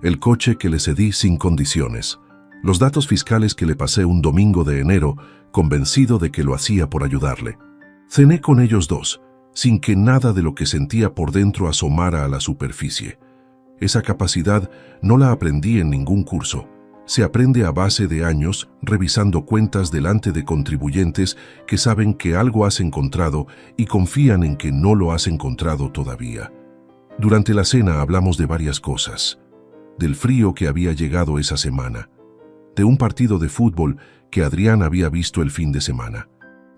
el coche que le cedí sin condiciones, los datos fiscales que le pasé un domingo de enero, convencido de que lo hacía por ayudarle. Cené con ellos dos, sin que nada de lo que sentía por dentro asomara a la superficie. Esa capacidad no la aprendí en ningún curso. Se aprende a base de años revisando cuentas delante de contribuyentes que saben que algo has encontrado y confían en que no lo has encontrado todavía. Durante la cena hablamos de varias cosas. Del frío que había llegado esa semana. De un partido de fútbol que Adrián había visto el fin de semana.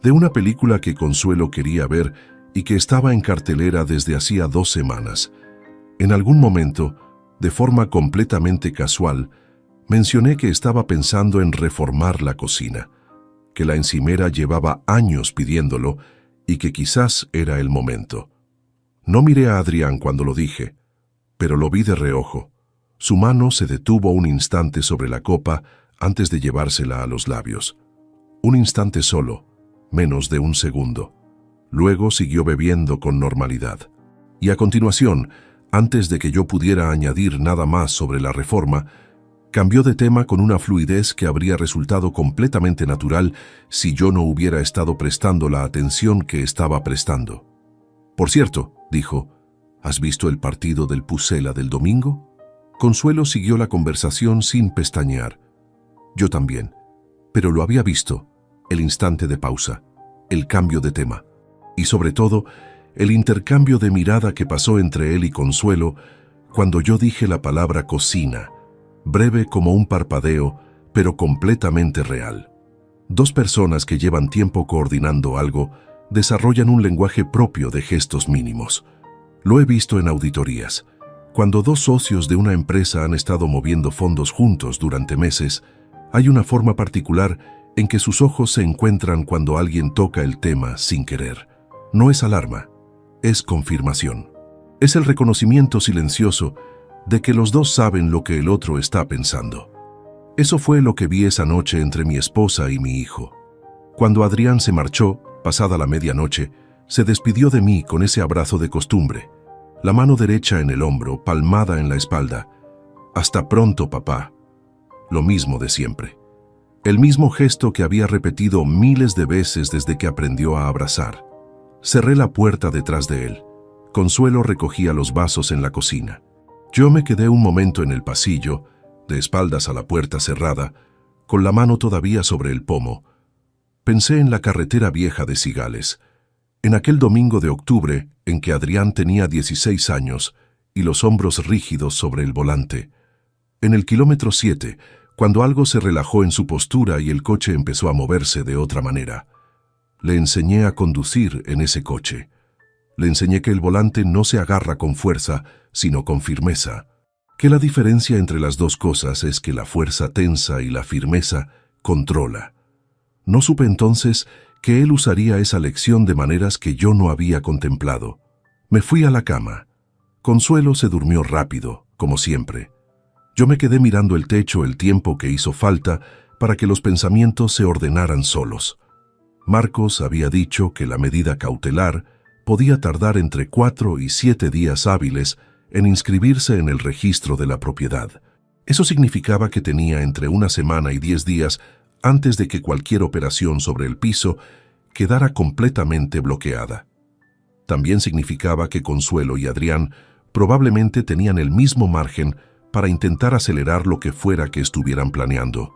De una película que Consuelo quería ver y que estaba en cartelera desde hacía 2 semanas. En algún momento, de forma completamente casual, mencioné que estaba pensando en reformar la cocina, que la encimera llevaba años pidiéndolo y que quizás era el momento. No miré a Adrián cuando lo dije, pero lo vi de reojo. Su mano se detuvo un instante sobre la copa antes de llevársela a los labios. Un instante solo, menos de un segundo. Luego siguió bebiendo con normalidad. Y a continuación, antes de que yo pudiera añadir nada más sobre la reforma, cambió de tema con una fluidez que habría resultado completamente natural si yo no hubiera estado prestando la atención que estaba prestando. Por cierto, dijo, ¿has visto el partido del Pucela del domingo? Consuelo siguió la conversación sin pestañear. Yo también, pero lo había visto, el instante de pausa, el cambio de tema, y sobre todo, el intercambio de mirada que pasó entre él y Consuelo cuando yo dije la palabra cocina, breve como un parpadeo, pero completamente real. 2 personas que llevan tiempo coordinando algo desarrollan un lenguaje propio de gestos mínimos. Lo he visto en auditorías. Cuando 2 socios de una empresa han estado moviendo fondos juntos durante meses, hay una forma particular en que sus ojos se encuentran cuando alguien toca el tema sin querer. No es alarma, es confirmación. Es el reconocimiento silencioso de que los dos saben lo que el otro está pensando. Eso fue lo que vi esa noche entre mi esposa y mi hijo. Cuando Adrián se marchó, pasada la medianoche, se despidió de mí con ese abrazo de costumbre, la mano derecha en el hombro, palmada en la espalda. «Hasta pronto, papá». Lo mismo de siempre. El mismo gesto que había repetido miles de veces desde que aprendió a abrazar. Cerré la puerta detrás de él. Consuelo recogía los vasos en la cocina. Yo me quedé un momento en el pasillo, de espaldas a la puerta cerrada, con la mano todavía sobre el pomo. Pensé en la carretera vieja de Cigales, en aquel domingo de octubre en que Adrián tenía 16 años y los hombros rígidos sobre el volante. En el kilómetro 7, cuando algo se relajó en su postura y el coche empezó a moverse de otra manera. Le enseñé a conducir en ese coche. Le enseñé que el volante no se agarra con fuerza, sino con firmeza. Que la diferencia entre las dos cosas es que la fuerza tensa y la firmeza controla. No supe entonces que él usaría esa lección de maneras que yo no había contemplado. Me fui a la cama. Consuelo se durmió rápido, como siempre. Yo me quedé mirando el techo el tiempo que hizo falta para que los pensamientos se ordenaran solos. Marcos había dicho que la medida cautelar podía tardar entre 4 y 7 días hábiles en inscribirse en el registro de la propiedad. Eso significaba que tenía entre 1 semana y 10 días antes de que cualquier operación sobre el piso quedara completamente bloqueada. También significaba que Consuelo y Adrián probablemente tenían el mismo margen para intentar acelerar lo que fuera que estuvieran planeando.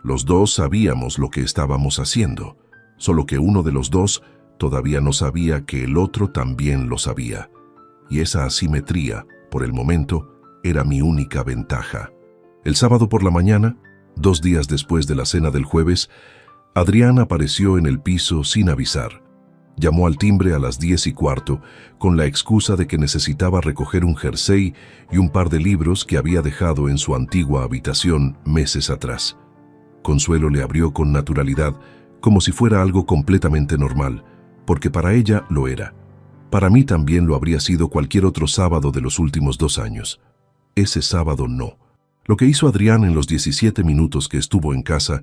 Los dos sabíamos lo que estábamos haciendo, solo que uno de los dos todavía no sabía que el otro también lo sabía. Y esa asimetría, por el momento, era mi única ventaja. El sábado por la mañana, 2 días después de la cena del jueves, Adrián apareció en el piso sin avisar. Llamó al timbre a las 10:15 con la excusa de que necesitaba recoger un jersey y un par de libros que había dejado en su antigua habitación meses atrás. Consuelo le abrió con naturalidad, como si fuera algo completamente normal, porque para ella lo era. Para mí también lo habría sido cualquier otro sábado de los últimos 2 años. Ese sábado no. Lo que hizo Adrián en los 17 minutos que estuvo en casa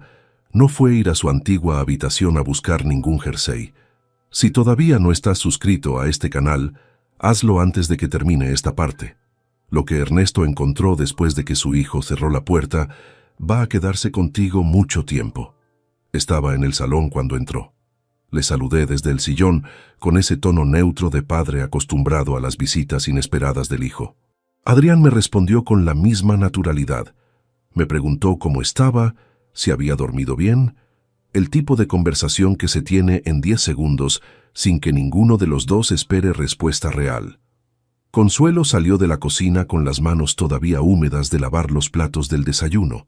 no fue ir a su antigua habitación a buscar ningún jersey. Si todavía no estás suscrito a este canal, Hazlo antes de que termine esta parte. Lo que Ernesto encontró después de que su hijo cerró la puerta va a quedarse contigo mucho tiempo. Estaba en el salón cuando entró. Le saludé desde el sillón con ese tono neutro de padre acostumbrado a las visitas inesperadas del hijo. Adrián me respondió con la misma naturalidad. Me preguntó cómo estaba, si había dormido bien, el tipo de conversación que se tiene en 10 segundos sin que ninguno de los dos espere respuesta real. Consuelo salió de la cocina con las manos todavía húmedas de lavar los platos del desayuno.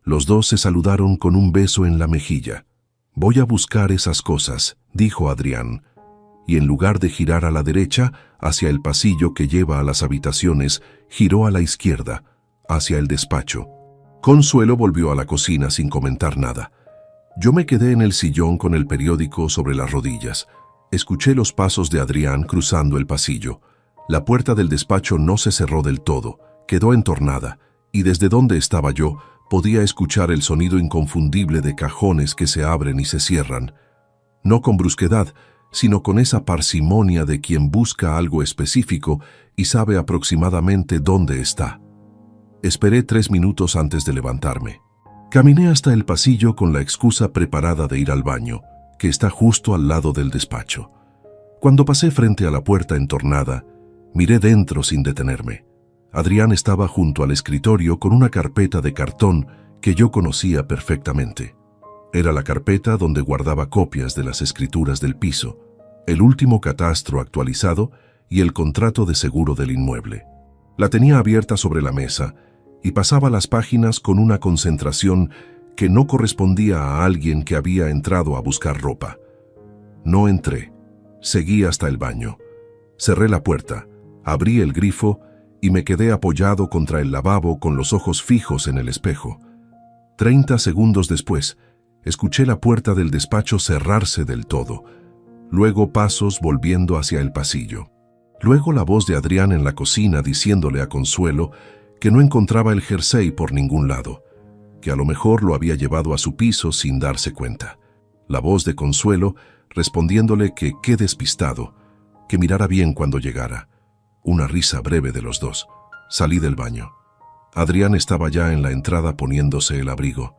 Los dos se saludaron con un beso en la mejilla. «Voy a buscar esas cosas», dijo Adrián, y en lugar de girar a la derecha, hacia el pasillo que lleva a las habitaciones, giró a la izquierda, hacia el despacho. Consuelo volvió a la cocina sin comentar nada. Yo me quedé en el sillón con el periódico sobre las rodillas. Escuché los pasos de Adrián cruzando el pasillo. La puerta del despacho no se cerró del todo, quedó entornada, y desde donde estaba yo podía escuchar el sonido inconfundible de cajones que se abren y se cierran. No con brusquedad, sino con esa parsimonia de quien busca algo específico y sabe aproximadamente dónde está. Esperé 3 minutos antes de levantarme. Caminé hasta el pasillo con la excusa preparada de ir al baño, que está justo al lado del despacho. Cuando pasé frente a la puerta entornada, miré dentro sin detenerme. Adrián estaba junto al escritorio con una carpeta de cartón que yo conocía perfectamente. Era la carpeta donde guardaba copias de las escrituras del piso, el último catastro actualizado y el contrato de seguro del inmueble. La tenía abierta sobre la mesa y pasaba las páginas con una concentración que no correspondía a alguien que había entrado a buscar ropa. No entré. Seguí hasta el baño. Cerré la puerta, abrí el grifo y me quedé apoyado contra el lavabo con los ojos fijos en el espejo. 30 segundos después, escuché la puerta del despacho cerrarse del todo. Luego pasos volviendo hacia el pasillo. Luego la voz de Adrián en la cocina diciéndole a Consuelo que no encontraba el jersey por ningún lado, que a lo mejor lo había llevado a su piso sin darse cuenta. La voz de Consuelo respondiéndole que qué despistado, que mirara bien cuando llegara. Una risa breve de los dos. Salí del baño. Adrián estaba ya en la entrada poniéndose el abrigo.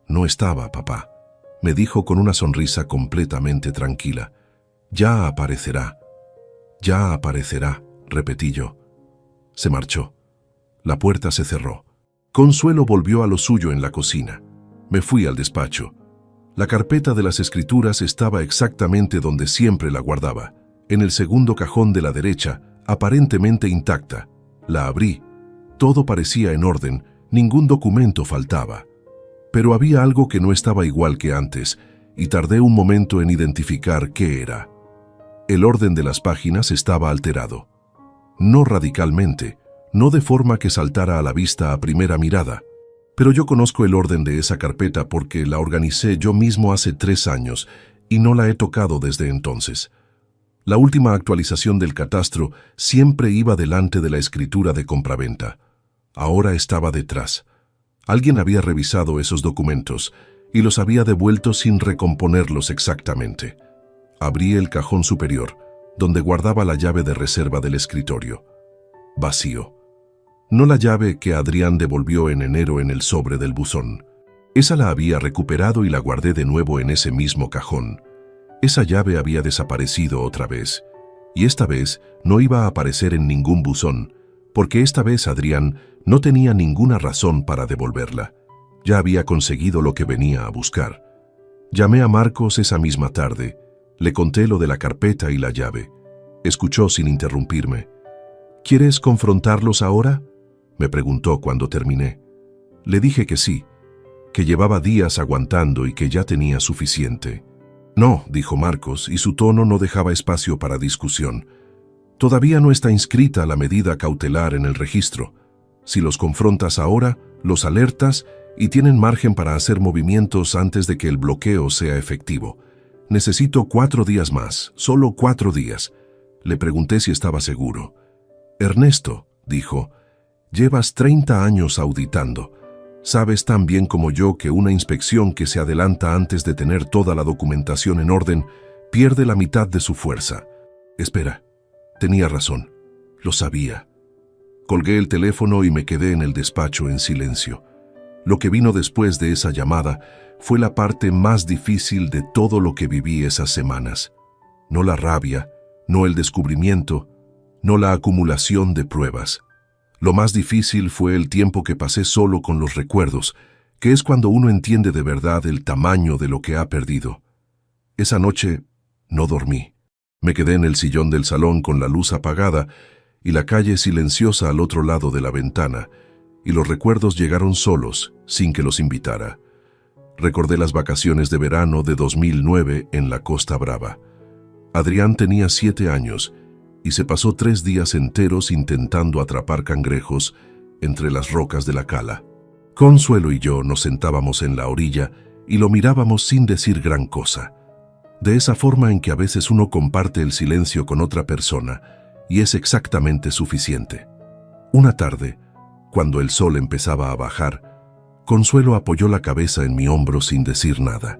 «No estaba, papá», me dijo con una sonrisa completamente tranquila. «Ya aparecerá». «Ya aparecerá», repetí yo. Se marchó. La puerta se cerró. Consuelo volvió a lo suyo en la cocina. Me fui al despacho. La carpeta de las escrituras estaba exactamente donde siempre la guardaba, en el segundo cajón de la derecha, aparentemente intacta. La abrí. Todo parecía en orden, ningún documento faltaba. Pero había algo que no estaba igual que antes, y tardé un momento en identificar qué era. El orden de las páginas estaba alterado. No radicalmente, no de forma que saltara a la vista a primera mirada, pero yo conozco el orden de esa carpeta porque la organicé yo mismo hace 3 años y no la he tocado desde entonces. La última actualización del catastro siempre iba delante de la escritura de compraventa. Ahora estaba detrás. Alguien había revisado esos documentos y los había devuelto sin recomponerlos exactamente. Abrí el cajón superior, donde guardaba la llave de reserva del escritorio. Vacío. No la llave que Adrián devolvió en enero en el sobre del buzón. Esa la había recuperado y la guardé de nuevo en ese mismo cajón. Esa llave había desaparecido otra vez, y esta vez no iba a aparecer en ningún buzón, porque esta vez Adrián no tenía ninguna razón para devolverla. Ya había conseguido lo que venía a buscar. Llamé a Marcos esa misma tarde, le conté lo de la carpeta y la llave. Escuchó sin interrumpirme. «¿Quieres confrontarlos ahora?», me preguntó cuando terminé. Le dije que sí, que llevaba días aguantando y que ya tenía suficiente. «No», dijo Marcos, y su tono no dejaba espacio para discusión. «Todavía no está inscrita la medida cautelar en el registro. Si los confrontas ahora, los alertas y tienen margen para hacer movimientos antes de que el bloqueo sea efectivo. Necesito 4 días más, solo 4 días». Le pregunté si estaba seguro. «Ernesto», dijo, «llevas 30 años auditando. Sabes tan bien como yo que una inspección que se adelanta antes de tener toda la documentación en orden pierde la mitad de su fuerza. Espera, Tenía razón. Lo sabía. Colgué el teléfono y me quedé en el despacho en silencio. Lo que vino después de esa llamada fue la parte más difícil de todo lo que viví esas semanas. No la rabia, no el descubrimiento, no la acumulación de pruebas. Lo más difícil fue el tiempo que pasé solo con los recuerdos, que es cuando uno entiende de verdad el tamaño de lo que ha perdido. Esa noche no dormí. Me quedé en el sillón del salón con la luz apagada y la calle silenciosa al otro lado de la ventana, y los recuerdos llegaron solos, sin que los invitara. Recordé las vacaciones de verano de 2009 en la Costa Brava. Adrián tenía 7 años y se pasó 3 días enteros intentando atrapar cangrejos entre las rocas de la cala. Consuelo y yo nos sentábamos en la orilla y lo mirábamos sin decir gran cosa. De esa forma en que a veces uno comparte el silencio con otra persona y es exactamente suficiente. Una tarde, cuando el sol empezaba a bajar, Consuelo apoyó la cabeza en mi hombro sin decir nada.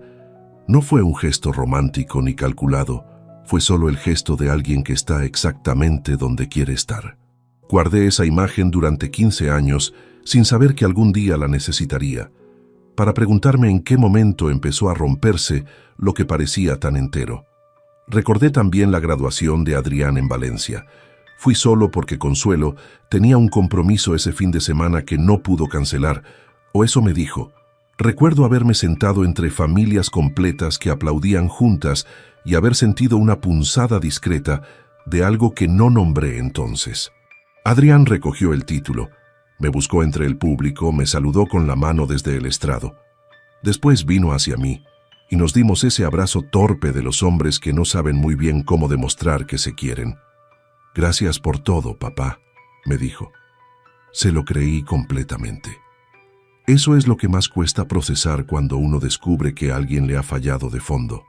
No fue un gesto romántico ni calculado, fue solo el gesto de alguien que está exactamente donde quiere estar. Guardé esa imagen durante 15 años sin saber que algún día la necesitaría, para preguntarme en qué momento empezó a romperse lo que parecía tan entero. Recordé también la graduación de Adrián en Valencia. Fui solo porque Consuelo tenía un compromiso ese fin de semana que no pudo cancelar, o eso me dijo. Recuerdo haberme sentado entre familias completas que aplaudían juntas y haber sentido una punzada discreta de algo que no nombré entonces. Adrián recogió el título, me buscó entre el público, me saludó con la mano desde el estrado. Después vino hacia mí y nos dimos ese abrazo torpe de los hombres que no saben muy bien cómo demostrar que se quieren. «Gracias por todo, papá», me dijo. Se lo creí completamente. Eso es lo que más cuesta procesar cuando uno descubre que alguien le ha fallado de fondo.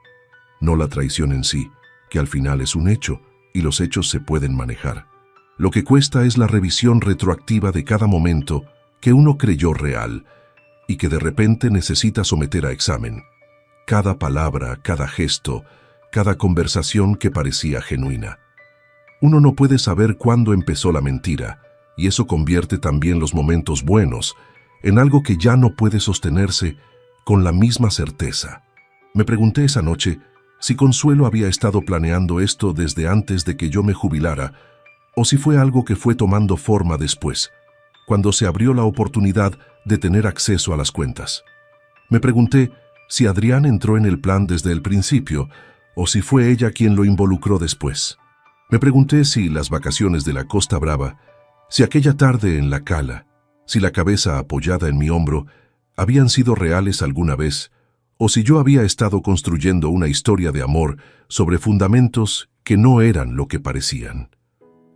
No la traición en sí, que al final es un hecho, y los hechos se pueden manejar. Lo que cuesta es la revisión retroactiva de cada momento que uno creyó real y que de repente necesita someter a examen. Cada palabra, cada gesto, cada conversación que parecía genuina. Uno no puede saber cuándo empezó la mentira, y eso convierte también los momentos buenos en algo que ya no puede sostenerse con la misma certeza. Me pregunté esa noche si Consuelo había estado planeando esto desde antes de que yo me jubilara, o si fue algo que fue tomando forma después, cuando se abrió la oportunidad de tener acceso a las cuentas. Me pregunté si Adrián entró en el plan desde el principio, o si fue ella quien lo involucró después. Me pregunté si las vacaciones de la Costa Brava, si aquella tarde en la cala, si la cabeza apoyada en mi hombro, habían sido reales alguna vez, o si yo había estado construyendo una historia de amor sobre fundamentos que no eran lo que parecían.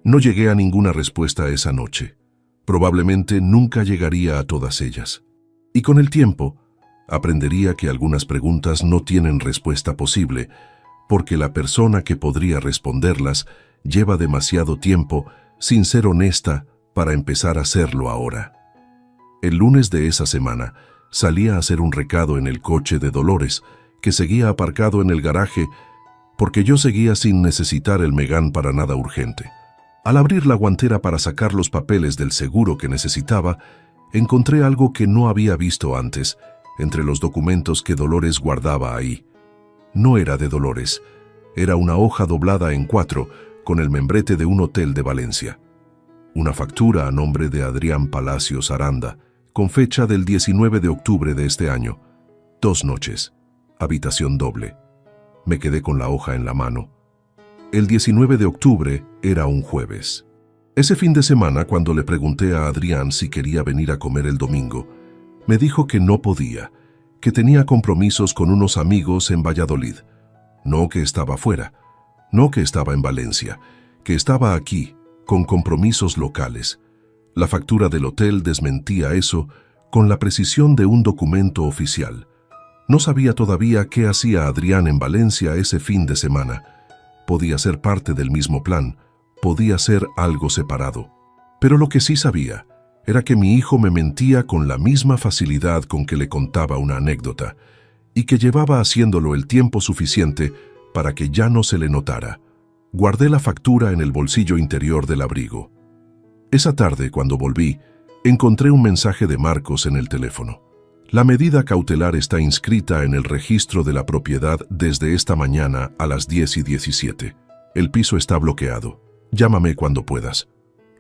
No llegué a ninguna respuesta esa noche. Probablemente nunca llegaría a todas ellas. Y con el tiempo, aprendería que algunas preguntas no tienen respuesta posible, porque la persona que podría responderlas lleva demasiado tiempo sin ser honesta para empezar a hacerlo ahora. El lunes de esa semana salí a hacer un recado en el coche de Dolores, que seguía aparcado en el garaje, porque yo seguía sin necesitar el Megane para nada urgente. Al abrir la guantera para sacar los papeles del seguro que necesitaba, encontré algo que no había visto antes, entre los documentos que Dolores guardaba ahí. No era de Dolores, era una hoja doblada en 4 con el membrete de un hotel de Valencia. Una factura a nombre de Adrián Palacios Aranda, con fecha del 19 de octubre de este año. 2 noches, habitación doble. Me quedé con la hoja en la mano. El 19 de octubre era un jueves. Ese fin de semana, cuando le pregunté a Adrián si quería venir a comer el domingo, me dijo que no podía, que tenía compromisos con unos amigos en Valladolid. No que estaba fuera, no que estaba en Valencia, que estaba aquí, con compromisos locales. La factura del hotel desmentía eso con la precisión de un documento oficial. No sabía todavía qué hacía Adrián en Valencia ese fin de semana. Podía ser parte del mismo plan, podía ser algo separado. Pero lo que sí sabía era que mi hijo me mentía con la misma facilidad con que le contaba una anécdota, y que llevaba haciéndolo el tiempo suficiente para que ya no se le notara. Guardé la factura en el bolsillo interior del abrigo. Esa tarde, cuando volví, encontré un mensaje de Marcos en el teléfono. La medida cautelar está inscrita en el registro de la propiedad desde esta mañana a las 10:17. El piso está bloqueado. Llámame cuando puedas.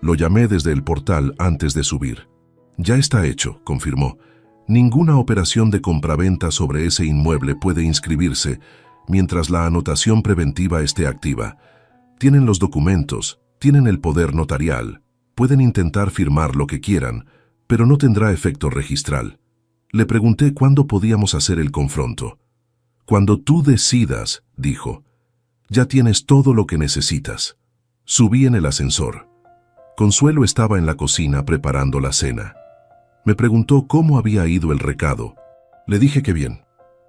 Lo llamé desde el portal antes de subir. Ya está hecho, confirmó. Ninguna operación de compraventa sobre ese inmueble puede inscribirse mientras la anotación preventiva esté activa. Tienen los documentos, tienen el poder notarial, pueden intentar firmar lo que quieran, pero no tendrá efecto registral. Le pregunté cuándo podíamos hacer el confronto. Cuando tú decidas, dijo. Ya tienes todo lo que necesitas. Subí en el ascensor. Consuelo estaba en la cocina preparando la cena. Me preguntó cómo había ido el recado. Le dije que bien.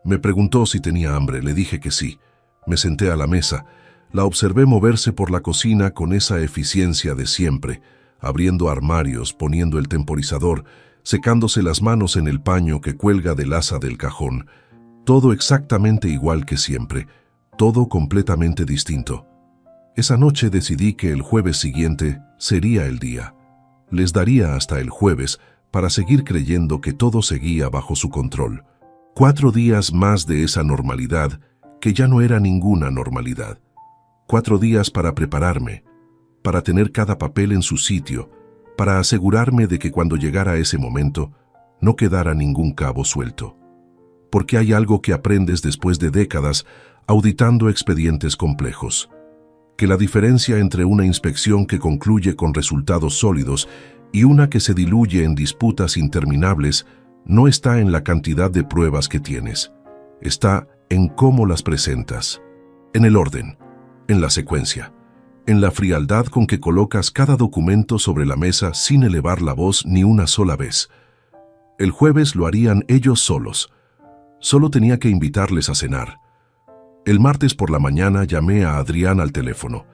Me preguntó si tenía hambre, le dije que sí. Me senté a la mesa. La observé moverse por la cocina con esa eficiencia de siempre, abriendo armarios, poniendo el temporizador, secándose las manos en el paño que cuelga del asa del cajón. Todo exactamente igual que siempre, todo completamente distinto. Esa noche decidí que el jueves siguiente sería el día. Les daría hasta el jueves para seguir creyendo que todo seguía bajo su control. 4 días más de esa normalidad que ya no era ninguna normalidad. 4 días para prepararme, para tener cada papel en su sitio, para asegurarme de que cuando llegara ese momento no quedara ningún cabo suelto. Porque hay algo que aprendes después de décadas auditando expedientes complejos. Que la diferencia entre una inspección que concluye con resultados sólidos y una que se diluye en disputas interminables no está en la cantidad de pruebas que tienes. Está en cómo las presentas, en el orden, en la secuencia, en la frialdad con que colocas cada documento sobre la mesa sin elevar la voz ni una sola vez. El jueves lo harían ellos solos. Solo tenía que invitarles a cenar. El martes por la mañana llamé a Adrián al teléfono.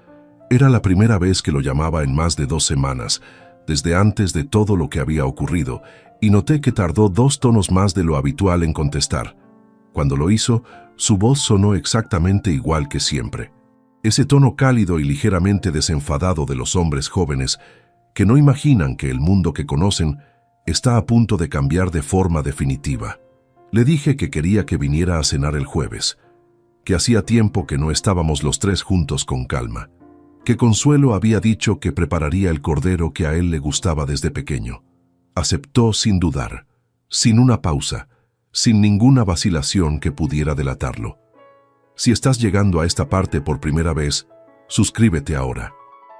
Era la primera vez que lo llamaba en más de 2 semanas, desde antes de todo lo que había ocurrido, y noté que tardó 2 tonos más de lo habitual en contestar. Cuando lo hizo, su voz sonó exactamente igual que siempre. Ese tono cálido y ligeramente desenfadado de los hombres jóvenes que no imaginan que el mundo que conocen está a punto de cambiar de forma definitiva. Le dije que quería que viniera a cenar el jueves, que hacía tiempo que no estábamos los 3 juntos con calma, que Consuelo había dicho que prepararía el cordero que a él le gustaba desde pequeño. Aceptó sin dudar, sin una pausa, sin ninguna vacilación que pudiera delatarlo. Si estás llegando a esta parte por primera vez, suscríbete ahora.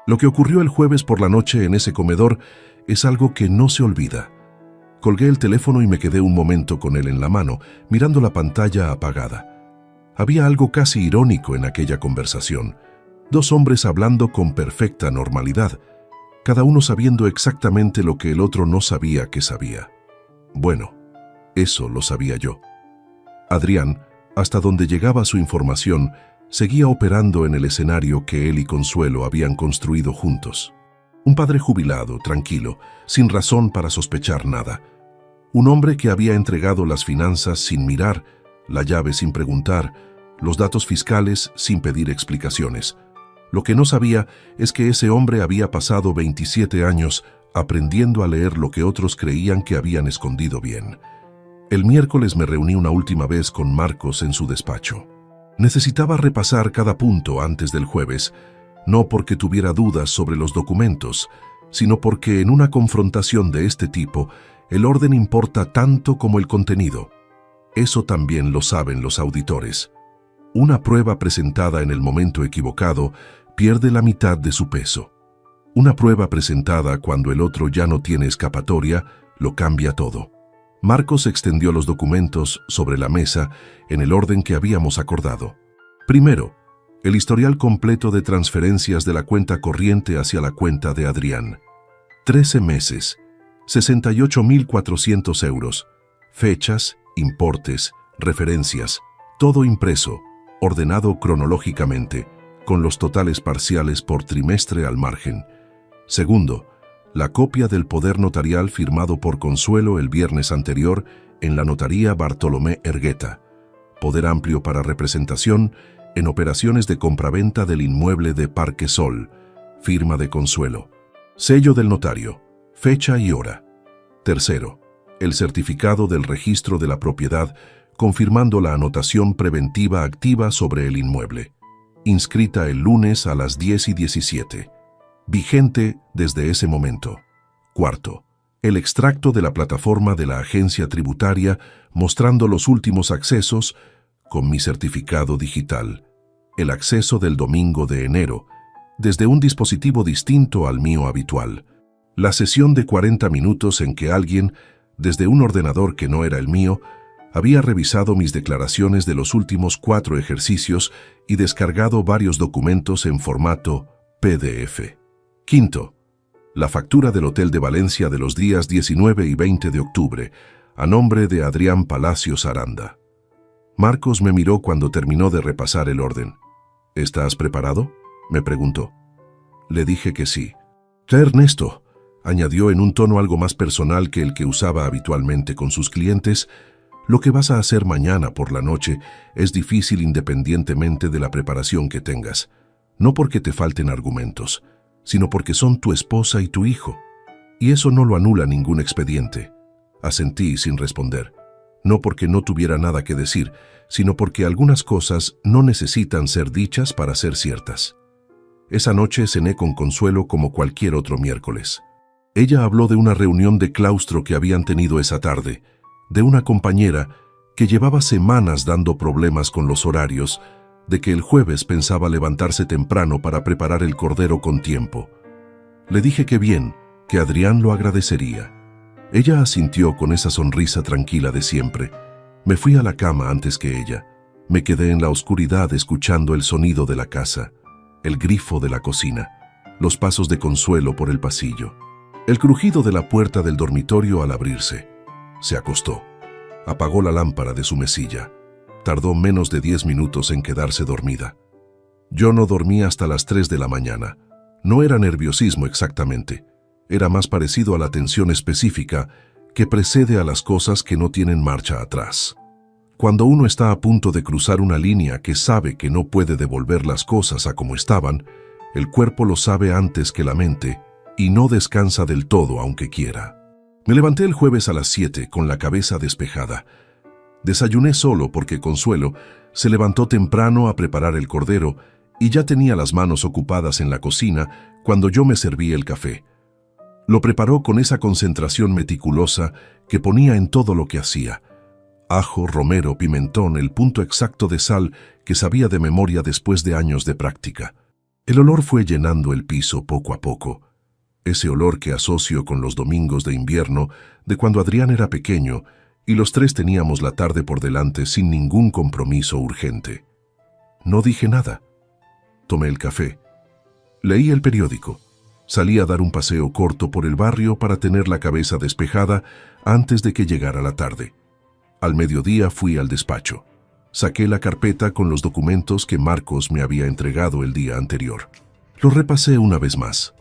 Lo que ocurrió el jueves por la noche en ese comedor es algo que no se olvida. Colgué el teléfono y me quedé un momento con él en la mano, mirando la pantalla apagada. Había algo casi irónico en aquella conversación. 2 hombres hablando con perfecta normalidad, cada uno sabiendo exactamente lo que el otro no sabía que sabía. Bueno, eso lo sabía yo. Adrián, hasta donde llegaba su información, seguía operando en el escenario que él y Consuelo habían construido juntos. Un padre jubilado, tranquilo, sin razón para sospechar nada. Un hombre que había entregado las finanzas sin mirar, la llave sin preguntar, los datos fiscales sin pedir explicaciones. Lo que no sabía es que ese hombre había pasado 27 años aprendiendo a leer lo que otros creían que habían escondido bien. El miércoles me reuní una última vez con Marcos en su despacho. Necesitaba repasar cada punto antes del jueves, no porque tuviera dudas sobre los documentos, sino porque en una confrontación de este tipo, el orden importa tanto como el contenido. Eso también lo saben los auditores. Una prueba presentada en el momento equivocado pierde la mitad de su peso. Una prueba presentada cuando el otro ya no tiene escapatoria lo cambia todo. Marcos extendió los documentos sobre la mesa en el orden que habíamos acordado. Primero, el historial completo de transferencias de la cuenta corriente hacia la cuenta de Adrián. 13 meses, 68.400 euros. Fechas, importes, referencias, todo impreso, ordenado cronológicamente, con los totales parciales por trimestre al margen. Segundo, la copia del poder notarial firmado por Consuelo el viernes anterior en la notaría Bartolomé Ergueta. Poder amplio para representación en operaciones de compraventa del inmueble de Parque Sol, firma de Consuelo. Sello del notario, fecha y hora. Tercero, el certificado del registro de la propiedad confirmando la anotación preventiva activa sobre el inmueble, inscrita el lunes a las 10:17, vigente desde ese momento. Cuarto, el extracto de la plataforma de la agencia tributaria mostrando los últimos accesos con mi certificado digital, el acceso del domingo de enero, desde un dispositivo distinto al mío habitual. La sesión de 40 minutos en que alguien, desde un ordenador que no era el mío, había revisado mis declaraciones de los últimos 4 ejercicios y descargado varios documentos en formato PDF. Quinto, la factura del Hotel de Valencia de los días 19 y 20 de octubre, a nombre de Adrián Palacios Aranda. Marcos me miró cuando terminó de repasar el orden. ¿Estás preparado?, me preguntó. Le dije que sí. Ernesto, añadió en un tono algo más personal que el que usaba habitualmente con sus clientes, lo que vas a hacer mañana por la noche es difícil independientemente de la preparación que tengas, no porque te falten argumentos, sino porque son tu esposa y tu hijo, y eso no lo anula ningún expediente. Asentí sin responder, no porque no tuviera nada que decir, sino porque algunas cosas no necesitan ser dichas para ser ciertas. Esa noche cené con Consuelo como cualquier otro miércoles. Ella habló de una reunión de claustro que habían tenido esa tarde, de una compañera que llevaba semanas dando problemas con los horarios, de que el jueves pensaba levantarse temprano para preparar el cordero con tiempo. Le dije que bien, que Adrián lo agradecería. Ella asintió con esa sonrisa tranquila de siempre. Me fui a la cama antes que ella. Me quedé en la oscuridad escuchando el sonido de la casa, el grifo de la cocina, los pasos de Consuelo por el pasillo, el crujido de la puerta del dormitorio al abrirse. Se acostó. Apagó la lámpara de su mesilla. Tardó menos de 10 minutos en quedarse dormida. Yo no dormí hasta las 3 de la mañana. No era nerviosismo exactamente. Era más parecido a la tensión específica que precede a las cosas que no tienen marcha atrás. Cuando uno está a punto de cruzar una línea que sabe que no puede devolver las cosas a como estaban, el cuerpo lo sabe antes que la mente y no descansa del todo aunque quiera. Me levanté el jueves a las 7 con la cabeza despejada. Desayuné solo porque Consuelo se levantó temprano a preparar el cordero y ya tenía las manos ocupadas en la cocina cuando yo me serví el café. Lo preparó con esa concentración meticulosa que ponía en todo lo que hacía. Ajo, romero, pimentón, el punto exacto de sal que sabía de memoria después de años de práctica. El olor fue llenando el piso poco a poco. Ese olor que asocio con los domingos de invierno de cuando Adrián era pequeño y los 3 teníamos la tarde por delante sin ningún compromiso urgente. No dije nada. Tomé el café. Leí el periódico. Salí a dar un paseo corto por el barrio para tener la cabeza despejada antes de que llegara la tarde. Al mediodía fui al despacho. Saqué la carpeta con los documentos que Marcos me había entregado el día anterior. Los repasé una vez más,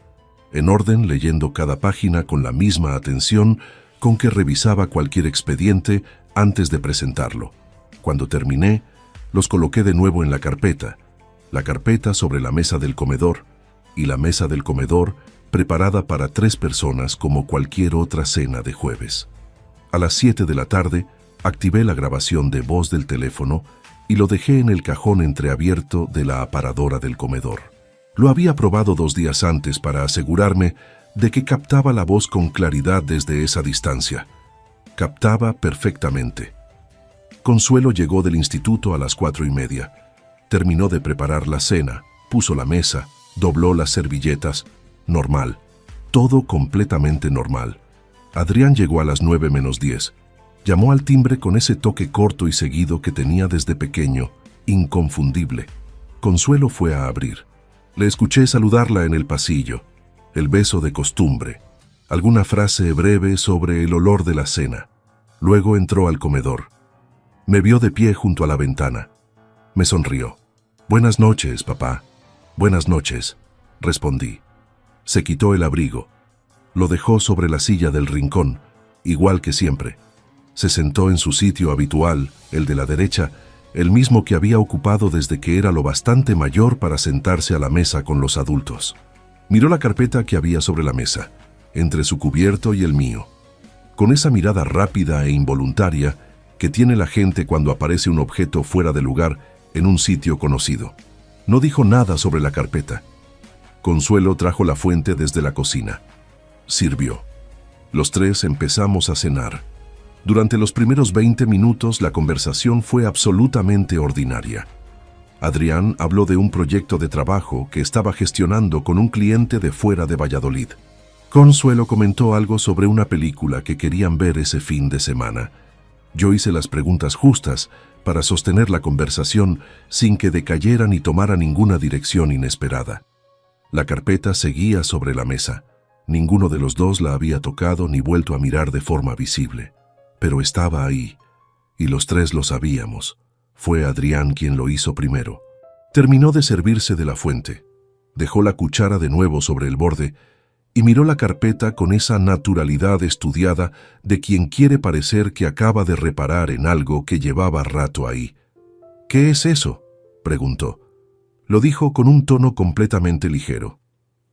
en orden, leyendo cada página con la misma atención con que revisaba cualquier expediente antes de presentarlo. Cuando terminé, los coloqué de nuevo en la carpeta sobre la mesa del comedor, y la mesa del comedor preparada para 3 personas como cualquier otra cena de jueves. A las 7 de la tarde, activé la grabación de voz del teléfono y lo dejé en el cajón entreabierto de la aparadora del comedor. Lo había probado 2 días antes para asegurarme de que captaba la voz con claridad desde esa distancia. Captaba perfectamente. Consuelo llegó del instituto a las 4:30. Terminó de preparar la cena, puso la mesa, dobló las servilletas. Normal. Todo completamente normal. Adrián llegó a las 9:10. Llamó al timbre con ese toque corto y seguido que tenía desde pequeño, inconfundible. Consuelo fue a abrir. Le escuché saludarla en el pasillo, el beso de costumbre, alguna frase breve sobre el olor de la cena. Luego entró al comedor. Me vio de pie junto a la ventana. Me sonrió. «Buenas noches, papá». «Buenas noches», respondí. Se quitó el abrigo. Lo dejó sobre la silla del rincón, igual que siempre. Se sentó en su sitio habitual, el de la derecha, el mismo que había ocupado desde que era lo bastante mayor para sentarse a la mesa con los adultos. Miró la carpeta que había sobre la mesa, entre su cubierto y el mío, con esa mirada rápida e involuntaria que tiene la gente cuando aparece un objeto fuera de lugar en un sitio conocido. No dijo nada sobre la carpeta. Consuelo trajo la fuente desde la cocina. Sirvió. Los tres empezamos a cenar. Durante los primeros 20 minutos la conversación fue absolutamente ordinaria. Adrián habló de un proyecto de trabajo que estaba gestionando con un cliente de fuera de Valladolid. Consuelo comentó algo sobre una película que querían ver ese fin de semana. Yo hice las preguntas justas para sostener la conversación sin que decayera ni tomara ninguna dirección inesperada. La carpeta seguía sobre la mesa. Ninguno de los dos la había tocado ni vuelto a mirar de forma visible. Pero estaba ahí, y los tres lo sabíamos. Fue Adrián quien lo hizo primero. Terminó de servirse de la fuente, dejó la cuchara de nuevo sobre el borde y miró la carpeta con esa naturalidad estudiada de quien quiere parecer que acaba de reparar en algo que llevaba rato ahí. «¿Qué es eso?», preguntó. Lo dijo con un tono completamente ligero.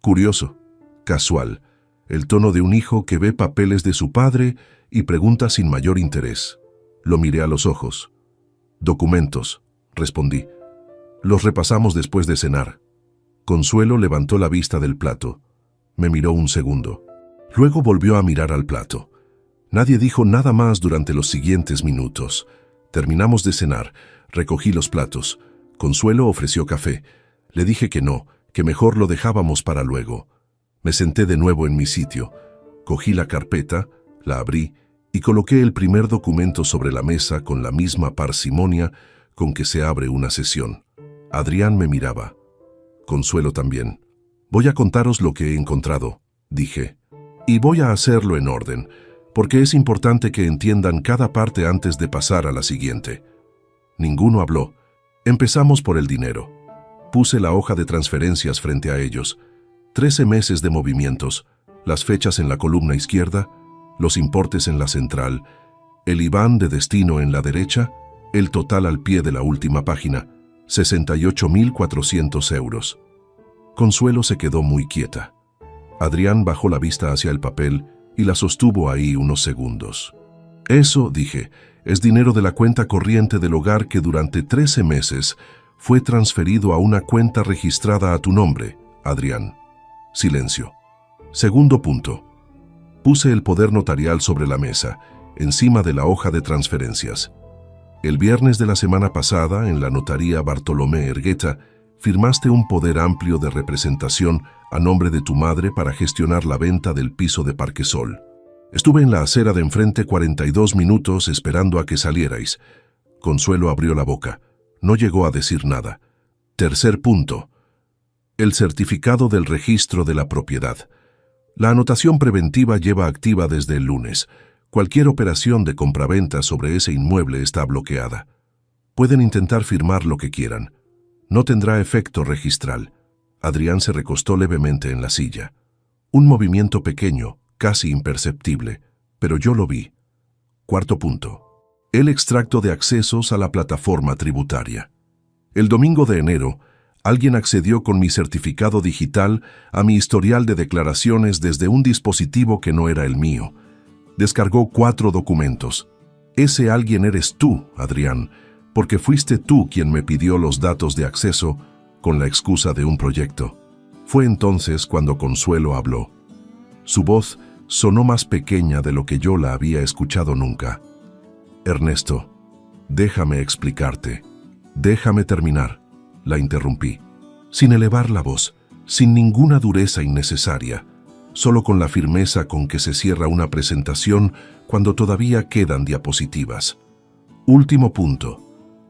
Curioso, casual, el tono de un hijo que ve papeles de su padre y pregunta sin mayor interés. Lo miré a los ojos. «Documentos», respondí. «Los repasamos después de cenar». Consuelo levantó la vista del plato. Me miró un segundo. Luego volvió a mirar al plato. Nadie dijo nada más durante los siguientes minutos. Terminamos de cenar. Recogí los platos. Consuelo ofreció café. Le dije que no, que mejor lo dejábamos para luego. Me senté de nuevo en mi sitio. Cogí la carpeta, la abrí y coloqué el primer documento sobre la mesa con la misma parsimonia con que se abre una sesión. Adrián me miraba. Consuelo también. «Voy a contaros lo que he encontrado», dije. «Y voy a hacerlo en orden, porque es importante que entiendan cada parte antes de pasar a la siguiente». Ninguno habló. Empezamos por el dinero. Puse la hoja de transferencias frente a ellos. 13 meses de movimientos, las fechas en la columna izquierda, los importes en la central, el IBAN de destino en la derecha, el total al pie de la última página, 68.400 euros. Consuelo se quedó muy quieta. Adrián bajó la vista hacia el papel y la sostuvo ahí unos segundos. «Eso», dije, «es dinero de la cuenta corriente del hogar que durante 13 meses fue transferido a una cuenta registrada a tu nombre, Adrián». Silencio. Segundo punto. Puse el poder notarial sobre la mesa, encima de la hoja de transferencias. El viernes de la semana pasada, en la notaría Bartolomé Ergueta, firmaste un poder amplio de representación a nombre de tu madre para gestionar la venta del piso de Parquesol. Estuve en la acera de enfrente 42 minutos esperando a que salierais. Consuelo abrió la boca. No llegó a decir nada. Tercer punto. El certificado del registro de la propiedad. La anotación preventiva lleva activa desde el lunes. Cualquier operación de compraventa sobre ese inmueble está bloqueada. Pueden intentar firmar lo que quieran. No tendrá efecto registral. Adrián se recostó levemente en la silla. Un movimiento pequeño, casi imperceptible, pero yo lo vi. Cuarto punto. El extracto de accesos a la plataforma tributaria. El domingo de enero, alguien accedió con mi certificado digital a mi historial de declaraciones desde un dispositivo que no era el mío. Descargó 4 documentos. Ese alguien eres tú, Adrián, porque fuiste tú quien me pidió los datos de acceso con la excusa de un proyecto. Fue entonces cuando Consuelo habló. Su voz sonó más pequeña de lo que yo la había escuchado nunca. «Ernesto, déjame explicarte. Déjame terminar», la interrumpí, sin elevar la voz, sin ninguna dureza innecesaria, solo con la firmeza con que se cierra una presentación cuando todavía quedan diapositivas. Último punto.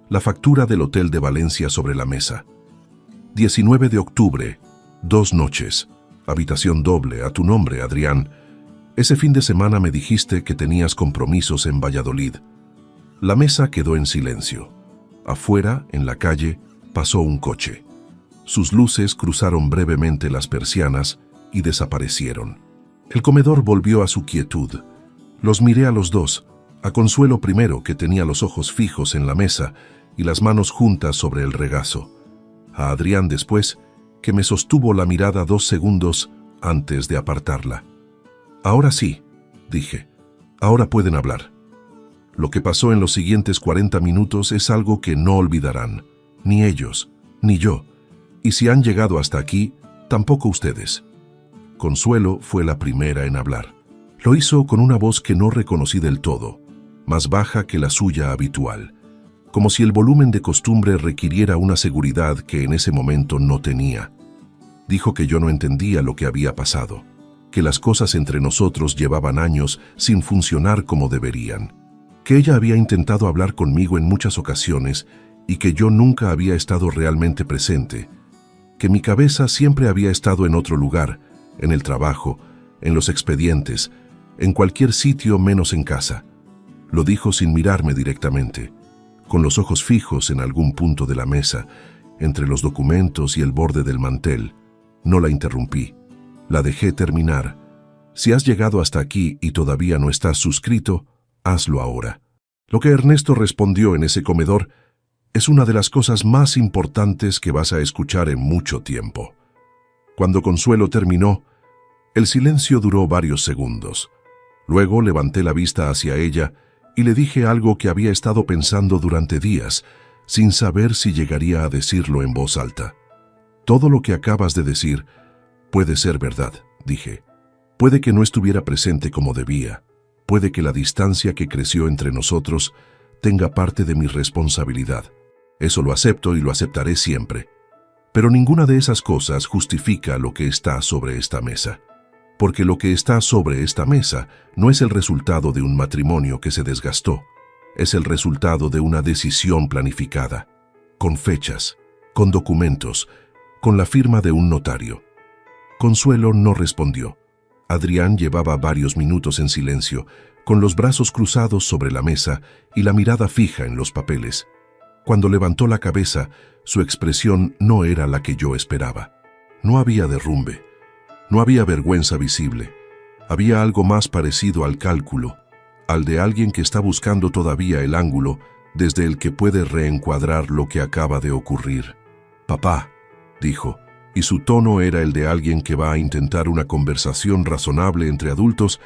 La factura del Hotel de Valencia sobre la mesa. 19 de octubre, 2 noches, habitación doble, a tu nombre, Adrián. Ese fin de semana me dijiste que tenías compromisos en Valladolid. La mesa quedó en silencio. Afuera, en la calle, pasó un coche. Sus luces cruzaron brevemente las persianas y desaparecieron. El comedor volvió a su quietud. Los miré a los dos, a Consuelo primero, que tenía los ojos fijos en la mesa, y las manos juntas sobre el regazo. A Adrián después, que me sostuvo la mirada 2 segundos antes de apartarla. «Ahora sí», dije, «ahora pueden hablar». Lo que pasó en los siguientes 40 minutos es algo que no olvidarán, ni ellos, ni yo, y si han llegado hasta aquí, tampoco ustedes. Consuelo fue la primera en hablar. Lo hizo con una voz que no reconocí del todo, más baja que la suya habitual, como si el volumen de costumbre requiriera una seguridad que en ese momento no tenía. Dijo que yo no entendía lo que había pasado, que las cosas entre nosotros llevaban años sin funcionar como deberían, que ella había intentado hablar conmigo en muchas ocasiones y que yo nunca había estado realmente presente, que mi cabeza siempre había estado en otro lugar, en el trabajo, en los expedientes, en cualquier sitio menos en casa. Lo dijo sin mirarme directamente, con los ojos fijos en algún punto de la mesa, entre los documentos y el borde del mantel. No la interrumpí. La dejé terminar. Si has llegado hasta aquí y todavía no estás suscrito, hazlo ahora. Lo que Ernesto respondió en ese comedor es una de las cosas más importantes que vas a escuchar en mucho tiempo. Cuando Consuelo terminó, el silencio duró varios segundos. Luego levanté la vista hacia ella y le dije algo que había estado pensando durante días, sin saber si llegaría a decirlo en voz alta. Todo lo que acabas de decir puede ser verdad, dije. Puede que no estuviera presente como debía. Puede que la distancia que creció entre nosotros tenga parte de mi responsabilidad. Eso lo acepto y lo aceptaré siempre. Pero ninguna de esas cosas justifica lo que está sobre esta mesa. Porque lo que está sobre esta mesa no es el resultado de un matrimonio que se desgastó. Es el resultado de una decisión planificada, con fechas, con documentos, con la firma de un notario. Consuelo no respondió. Adrián llevaba varios minutos en silencio, con los brazos cruzados sobre la mesa y la mirada fija en los papeles. Cuando levantó la cabeza, su expresión no era la que yo esperaba. No había derrumbe, no había vergüenza visible. Había algo más parecido al cálculo, al de alguien que está buscando todavía el ángulo desde el que puede reencuadrar lo que acaba de ocurrir. «Papá», dijo, y su tono era el de alguien que va a intentar una conversación razonable entre adultos,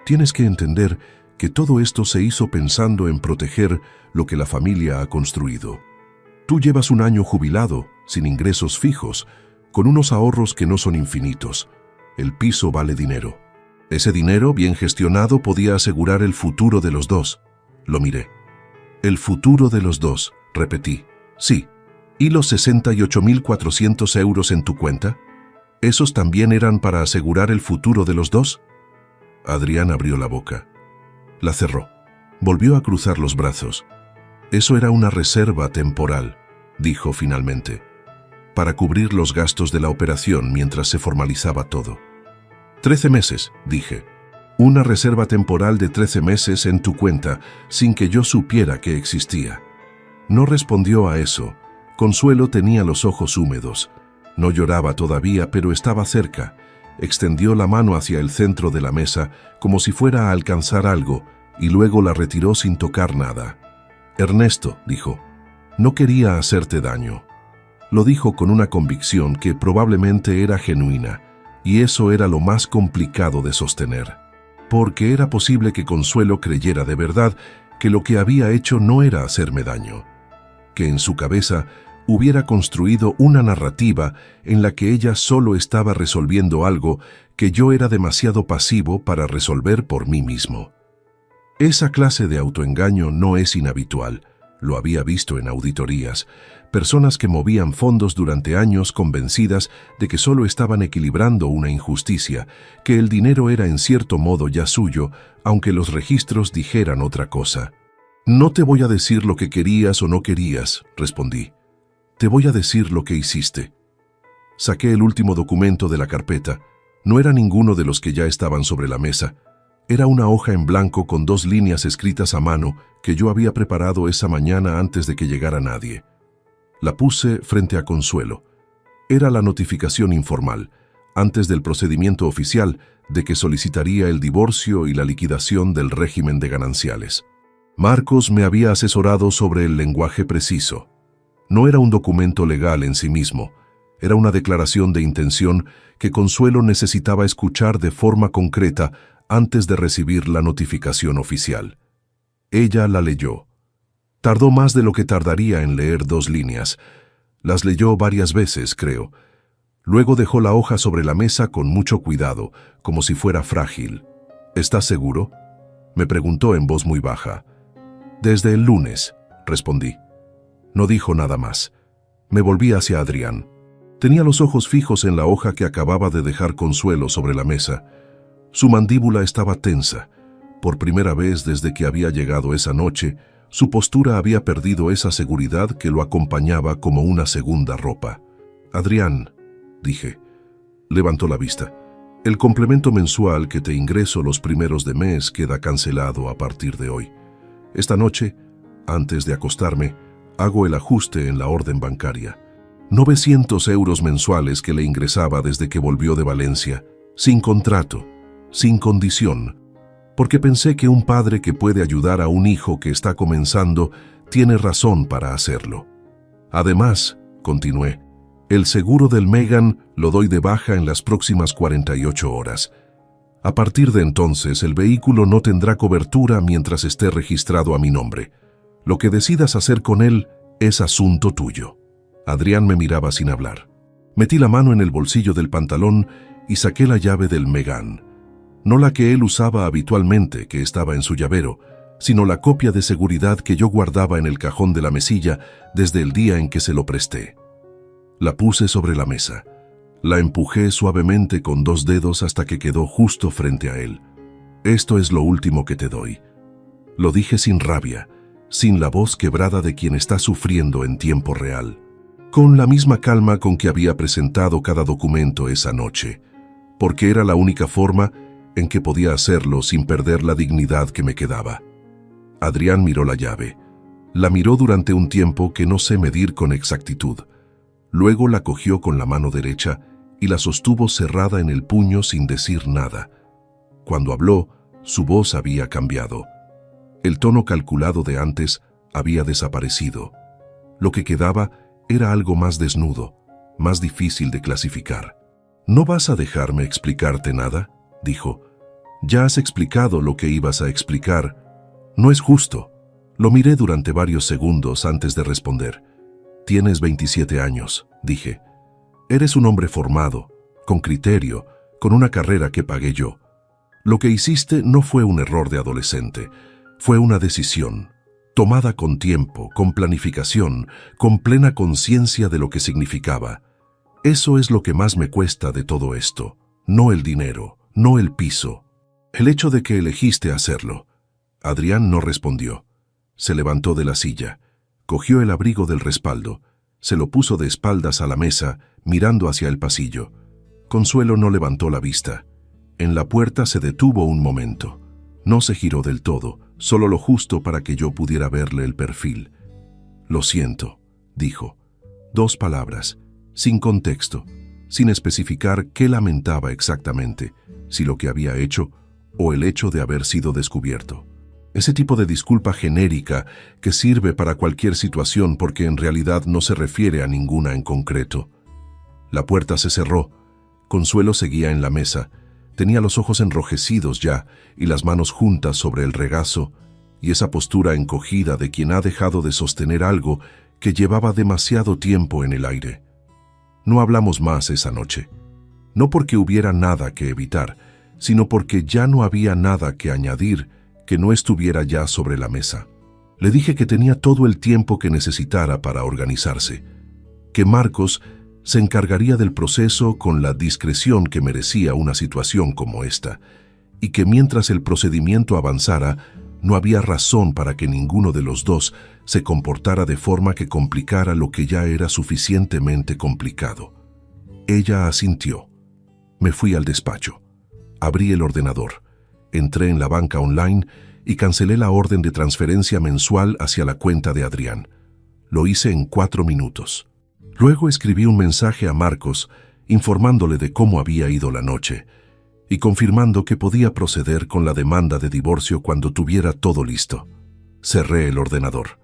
«tienes que entender que todo esto se hizo pensando en proteger lo que la familia ha construido. Tú llevas un año jubilado, sin ingresos fijos, con unos ahorros que no son infinitos. El piso vale dinero. Ese dinero, bien gestionado, podía asegurar el futuro de los dos». Lo miré. «El futuro de los dos», repetí. «Sí. ¿Y los 68.400 euros en tu cuenta? ¿Esos también eran para asegurar el futuro de los dos?» Adrián abrió la boca. La cerró. Volvió a cruzar los brazos. «Eso era una reserva temporal», dijo finalmente, «para cubrir los gastos de la operación mientras se formalizaba todo». 13 meses, dije. «Una reserva temporal de 13 meses en tu cuenta, sin que yo supiera que existía». No respondió a eso. Consuelo tenía los ojos húmedos. No lloraba todavía, pero estaba cerca. Extendió la mano hacia el centro de la mesa, como si fuera a alcanzar algo, y luego la retiró sin tocar nada. «Ernesto», dijo, «no quería hacerte daño». Lo dijo con una convicción que probablemente era genuina, y eso era lo más complicado de sostener. Porque era posible que Consuelo creyera de verdad que lo que había hecho no era hacerme daño. Que en su cabeza hubiera construido una narrativa en la que ella solo estaba resolviendo algo que yo era demasiado pasivo para resolver por mí mismo. Esa clase de autoengaño no es inhabitual. Lo había visto en auditorías. Personas que movían fondos durante años convencidas de que solo estaban equilibrando una injusticia, que el dinero era en cierto modo ya suyo, aunque los registros dijeran otra cosa. «No te voy a decir lo que querías o no querías», respondí. «Te voy a decir lo que hiciste». Saqué el último documento de la carpeta. No era ninguno de los que ya estaban sobre la mesa. Era una hoja en blanco con 2 líneas escritas a mano que yo había preparado esa mañana antes de que llegara nadie. La puse frente a Consuelo. Era la notificación informal, antes del procedimiento oficial de que solicitaría el divorcio y la liquidación del régimen de gananciales. Marcos me había asesorado sobre el lenguaje preciso. No era un documento legal en sí mismo, era una declaración de intención que Consuelo necesitaba escuchar de forma concreta antes de recibir la notificación oficial. Ella la leyó. Tardó más de lo que tardaría en leer 2 líneas. Las leyó varias veces, creo. Luego dejó la hoja sobre la mesa con mucho cuidado, como si fuera frágil. ¿Estás seguro?, me preguntó en voz muy baja. Desde el lunes, respondí. No dijo nada más. Me volví hacia Adrián. Tenía los ojos fijos en la hoja que acababa de dejar Consuelo sobre la mesa. Su mandíbula estaba tensa. Por primera vez desde que había llegado esa noche, su postura había perdido esa seguridad que lo acompañaba como una segunda ropa. Adrián, dije. Levantó la vista. El complemento mensual que te ingreso los primeros de mes queda cancelado a partir de hoy. Esta noche, antes de acostarme, hago el ajuste en la orden bancaria. 900 euros mensuales que le ingresaba desde que volvió de Valencia, sin contrato, sin condición, porque pensé que un padre que puede ayudar a un hijo que está comenzando tiene razón para hacerlo. Además, continué, el seguro del Megan lo doy de baja en las próximas 48 horas. A partir de entonces, el vehículo no tendrá cobertura mientras esté registrado a mi nombre. Lo que decidas hacer con él es asunto tuyo. Adrián me miraba sin hablar. Metí la mano en el bolsillo del pantalón y saqué la llave del Megane. No la que él usaba habitualmente, que estaba en su llavero, sino la copia de seguridad que yo guardaba en el cajón de la mesilla desde el día en que se lo presté. La puse sobre la mesa. La empujé suavemente con 2 dedos hasta que quedó justo frente a él. Esto es lo último que te doy. Lo dije sin rabia, sin la voz quebrada de quien está sufriendo en tiempo real, con la misma calma con que había presentado cada documento esa noche, porque era la única forma en que podía hacerlo sin perder la dignidad que me quedaba. Adrián miró la llave. La miró durante un tiempo que no sé medir con exactitud. Luego la cogió con la mano derecha y la sostuvo cerrada en el puño sin decir nada. Cuando habló, su voz había cambiado. El tono calculado de antes había desaparecido. Lo que quedaba era algo más desnudo, más difícil de clasificar. ¿No vas a dejarme explicarte nada?, dijo. Ya has explicado lo que ibas a explicar. No es justo. Lo miré durante varios segundos antes de responder. Tienes 27 años, dije. Eres un hombre formado, con criterio, con una carrera que pagué yo. Lo que hiciste no fue un error de adolescente, fue una decisión, tomada con tiempo, con planificación, con plena conciencia de lo que significaba. Eso es lo que más me cuesta de todo esto, no el dinero, no el piso, el hecho de que elegiste hacerlo. Adrián no respondió. Se levantó de la silla, cogió el abrigo del respaldo, se lo puso de espaldas a la mesa, mirando hacia el pasillo. Consuelo no levantó la vista. En la puerta se detuvo un momento. No se giró del todo, solo lo justo para que yo pudiera verle el perfil. Lo siento, dijo. 2 palabras, sin contexto, sin especificar qué lamentaba exactamente, si lo que había hecho o el hecho de haber sido descubierto. Ese tipo de disculpa genérica que sirve para cualquier situación porque en realidad no se refiere a ninguna en concreto. La puerta se cerró. Consuelo seguía en la mesa. Tenía los ojos enrojecidos ya y las manos juntas sobre el regazo, y esa postura encogida de quien ha dejado de sostener algo que llevaba demasiado tiempo en el aire. No hablamos más esa noche. No porque hubiera nada que evitar, sino porque ya no había nada que añadir que no estuviera ya sobre la mesa. Le dije que tenía todo el tiempo que necesitara para organizarse, que Marcos se encargaría del proceso con la discreción que merecía una situación como esta, y que mientras el procedimiento avanzara, no había razón para que ninguno de los dos se comportara de forma que complicara lo que ya era suficientemente complicado. Ella asintió. Me fui al despacho. Abrí el ordenador. Entré en la banca online y cancelé la orden de transferencia mensual hacia la cuenta de Adrián. Lo hice en 4 minutos. Luego escribí un mensaje a Marcos informándole de cómo había ido la noche y confirmando que podía proceder con la demanda de divorcio cuando tuviera todo listo. Cerré el ordenador.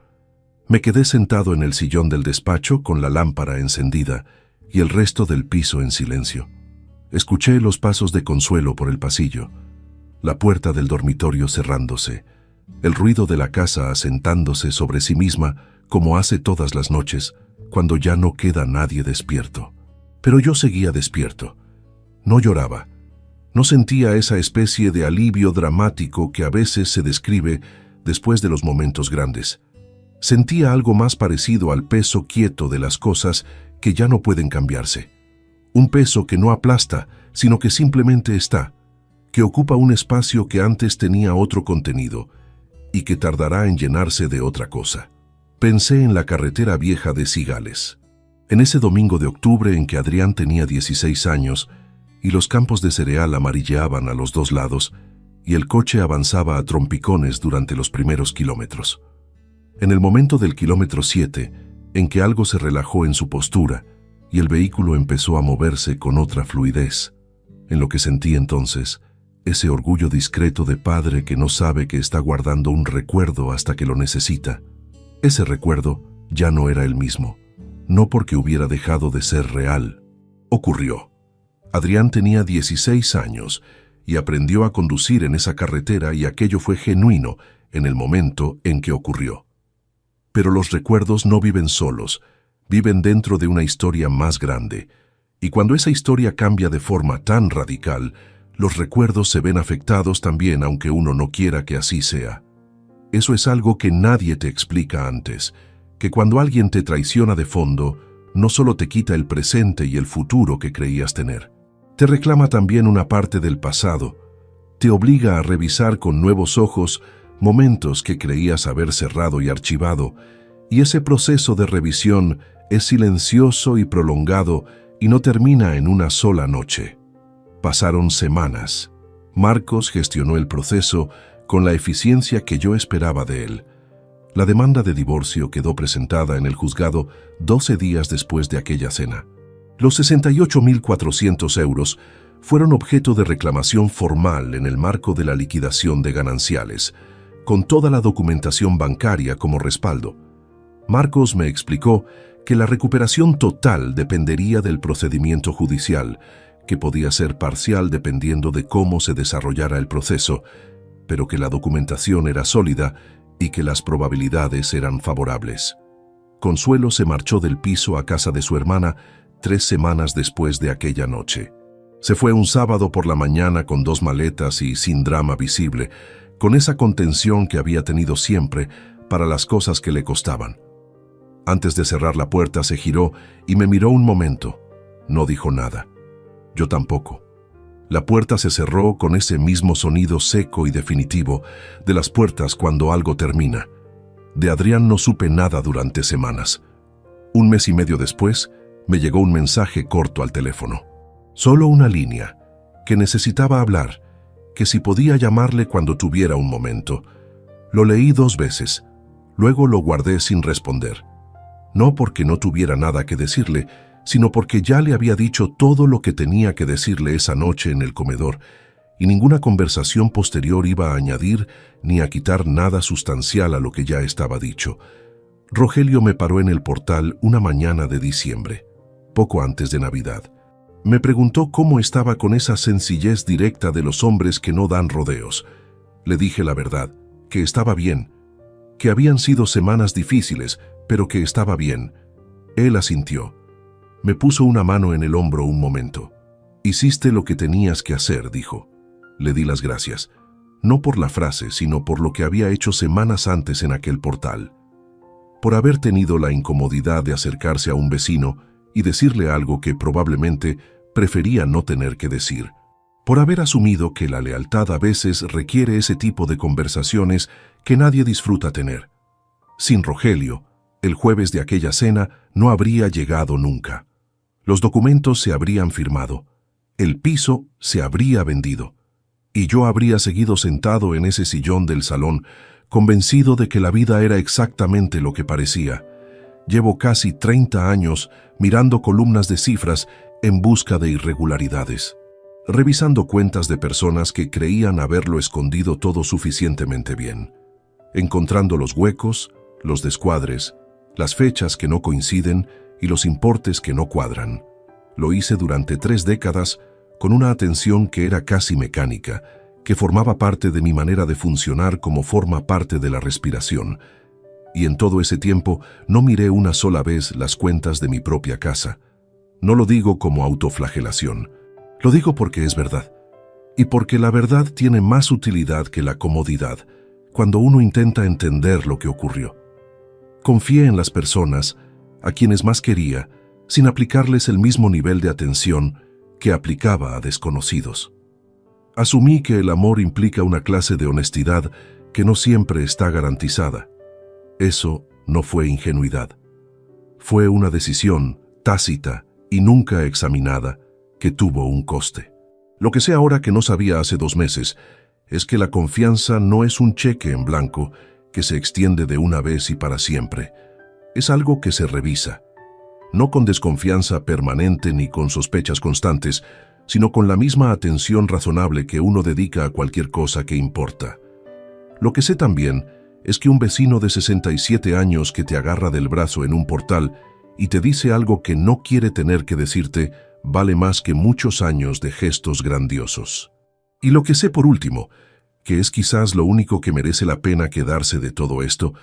Me quedé sentado en el sillón del despacho con la lámpara encendida y el resto del piso en silencio. Escuché los pasos de Consuelo por el pasillo, la puerta del dormitorio cerrándose, el ruido de la casa asentándose sobre sí misma como hace todas las noches, cuando ya no queda nadie despierto. Pero yo seguía despierto. No lloraba. No sentía esa especie de alivio dramático que a veces se describe después de los momentos grandes. Sentía algo más parecido al peso quieto de las cosas que ya no pueden cambiarse. Un peso que no aplasta, sino que simplemente está, que ocupa un espacio que antes tenía otro contenido y que tardará en llenarse de otra cosa. Pensé en la carretera vieja de Cigales. En ese domingo de octubre en que Adrián tenía 16 años y los campos de cereal amarilleaban a los dos lados y el coche avanzaba a trompicones durante los primeros kilómetros. En el momento del kilómetro 7, en que algo se relajó en su postura y el vehículo empezó a moverse con otra fluidez, en lo que sentí entonces ese orgullo discreto de padre que no sabe que está guardando un recuerdo hasta que lo necesita. Ese recuerdo ya no era el mismo, no porque hubiera dejado de ser real. Ocurrió. Adrián tenía 16 años y aprendió a conducir en esa carretera y aquello fue genuino en el momento en que ocurrió. Pero los recuerdos no viven solos, viven dentro de una historia más grande, y cuando esa historia cambia de forma tan radical, los recuerdos se ven afectados también aunque uno no quiera que así sea. Eso es algo que nadie te explica antes, que cuando alguien te traiciona de fondo, no solo te quita el presente y el futuro que creías tener, te reclama también una parte del pasado, te obliga a revisar con nuevos ojos momentos que creías haber cerrado y archivado, y ese proceso de revisión es silencioso y prolongado y no termina en una sola noche. Pasaron semanas. Marcos gestionó el proceso con la eficiencia que yo esperaba de él. La demanda de divorcio quedó presentada en el juzgado 12 días después de aquella cena. Los 68.400 euros fueron objeto de reclamación formal en el marco de la liquidación de gananciales, con toda la documentación bancaria como respaldo. Marcos me explicó que la recuperación total dependería del procedimiento judicial, que podía ser parcial dependiendo de cómo se desarrollara el proceso, pero que la documentación era sólida y que las probabilidades eran favorables. Consuelo se marchó del piso a casa de su hermana 3 semanas después de aquella noche. Se fue un sábado por la mañana con 2 maletas y sin drama visible, con esa contención que había tenido siempre para las cosas que le costaban. Antes de cerrar la puerta se giró y me miró un momento. No dijo nada. Yo tampoco. La puerta se cerró con ese mismo sonido seco y definitivo de las puertas cuando algo termina. De Adrián no supe nada durante semanas. 1 mes y medio después, me llegó un mensaje corto al teléfono. Solo una línea, que necesitaba hablar, que si podía llamarle cuando tuviera un momento. Lo leí 2 veces, luego lo guardé sin responder. No porque no tuviera nada que decirle, sino porque ya le había dicho todo lo que tenía que decirle esa noche en el comedor, y ninguna conversación posterior iba a añadir ni a quitar nada sustancial a lo que ya estaba dicho. Rogelio me paró en el portal una mañana de diciembre, poco antes de Navidad. Me preguntó cómo estaba con esa sencillez directa de los hombres que no dan rodeos. Le dije la verdad, que estaba bien, que habían sido semanas difíciles, pero que estaba bien. Él asintió. Me puso una mano en el hombro un momento. Hiciste lo que tenías que hacer, dijo. Le di las gracias, no por la frase, sino por lo que había hecho semanas antes en aquel portal. Por haber tenido la incomodidad de acercarse a un vecino y decirle algo que probablemente prefería no tener que decir. Por haber asumido que la lealtad a veces requiere ese tipo de conversaciones que nadie disfruta tener. Sin Rogelio, el jueves de aquella cena no habría llegado nunca. Los documentos se habrían firmado, el piso se habría vendido, y yo habría seguido sentado en ese sillón del salón, convencido de que la vida era exactamente lo que parecía. Llevo casi 30 años mirando columnas de cifras en busca de irregularidades, revisando cuentas de personas que creían haberlo escondido todo suficientemente bien. encontrando los huecos, los descuadres, las fechas que no coinciden y los importes que no cuadran. Lo hice durante 3 décadas con una atención que era casi mecánica, que formaba parte de mi manera de funcionar como forma parte de la respiración. Y en todo ese tiempo no miré una sola vez las cuentas de mi propia casa. No lo digo como autoflagelación, lo digo porque es verdad. Y porque la verdad tiene más utilidad que la comodidad cuando uno intenta entender lo que ocurrió. Confié en las personas, a quienes más quería, sin aplicarles el mismo nivel de atención que aplicaba a desconocidos. Asumí que el amor implica una clase de honestidad que no siempre está garantizada. Eso no fue ingenuidad. Fue una decisión tácita y nunca examinada que tuvo un coste. Lo que sé ahora que no sabía hace 2 meses es que la confianza no es un cheque en blanco que se extiende de una vez y para siempre. Es algo que se revisa, no con desconfianza permanente ni con sospechas constantes, sino con la misma atención razonable que uno dedica a cualquier cosa que importa. Lo que sé también es que un vecino de 67 años que te agarra del brazo en un portal y te dice algo que no quiere tener que decirte vale más que muchos años de gestos grandiosos. Y lo que sé por último, que es quizás lo único que merece la pena quedarse de todo esto,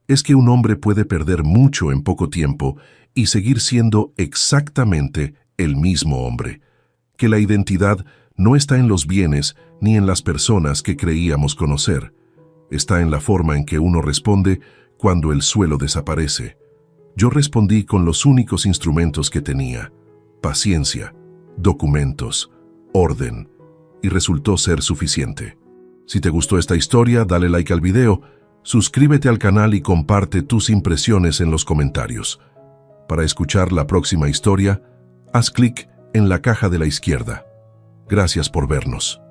es que un hombre puede perder mucho en poco tiempo y seguir siendo exactamente el mismo hombre, que la identidad no está en los bienes ni en las personas que creíamos conocer, está en la forma en que uno responde cuando el suelo desaparece. Yo respondí con los únicos instrumentos que tenía: paciencia, documentos, orden, y resultó ser suficiente. Si te gustó esta historia, dale like al video, suscríbete al canal y comparte tus impresiones en los comentarios. Para escuchar la próxima historia, haz clic en la caja de la izquierda. Gracias por vernos.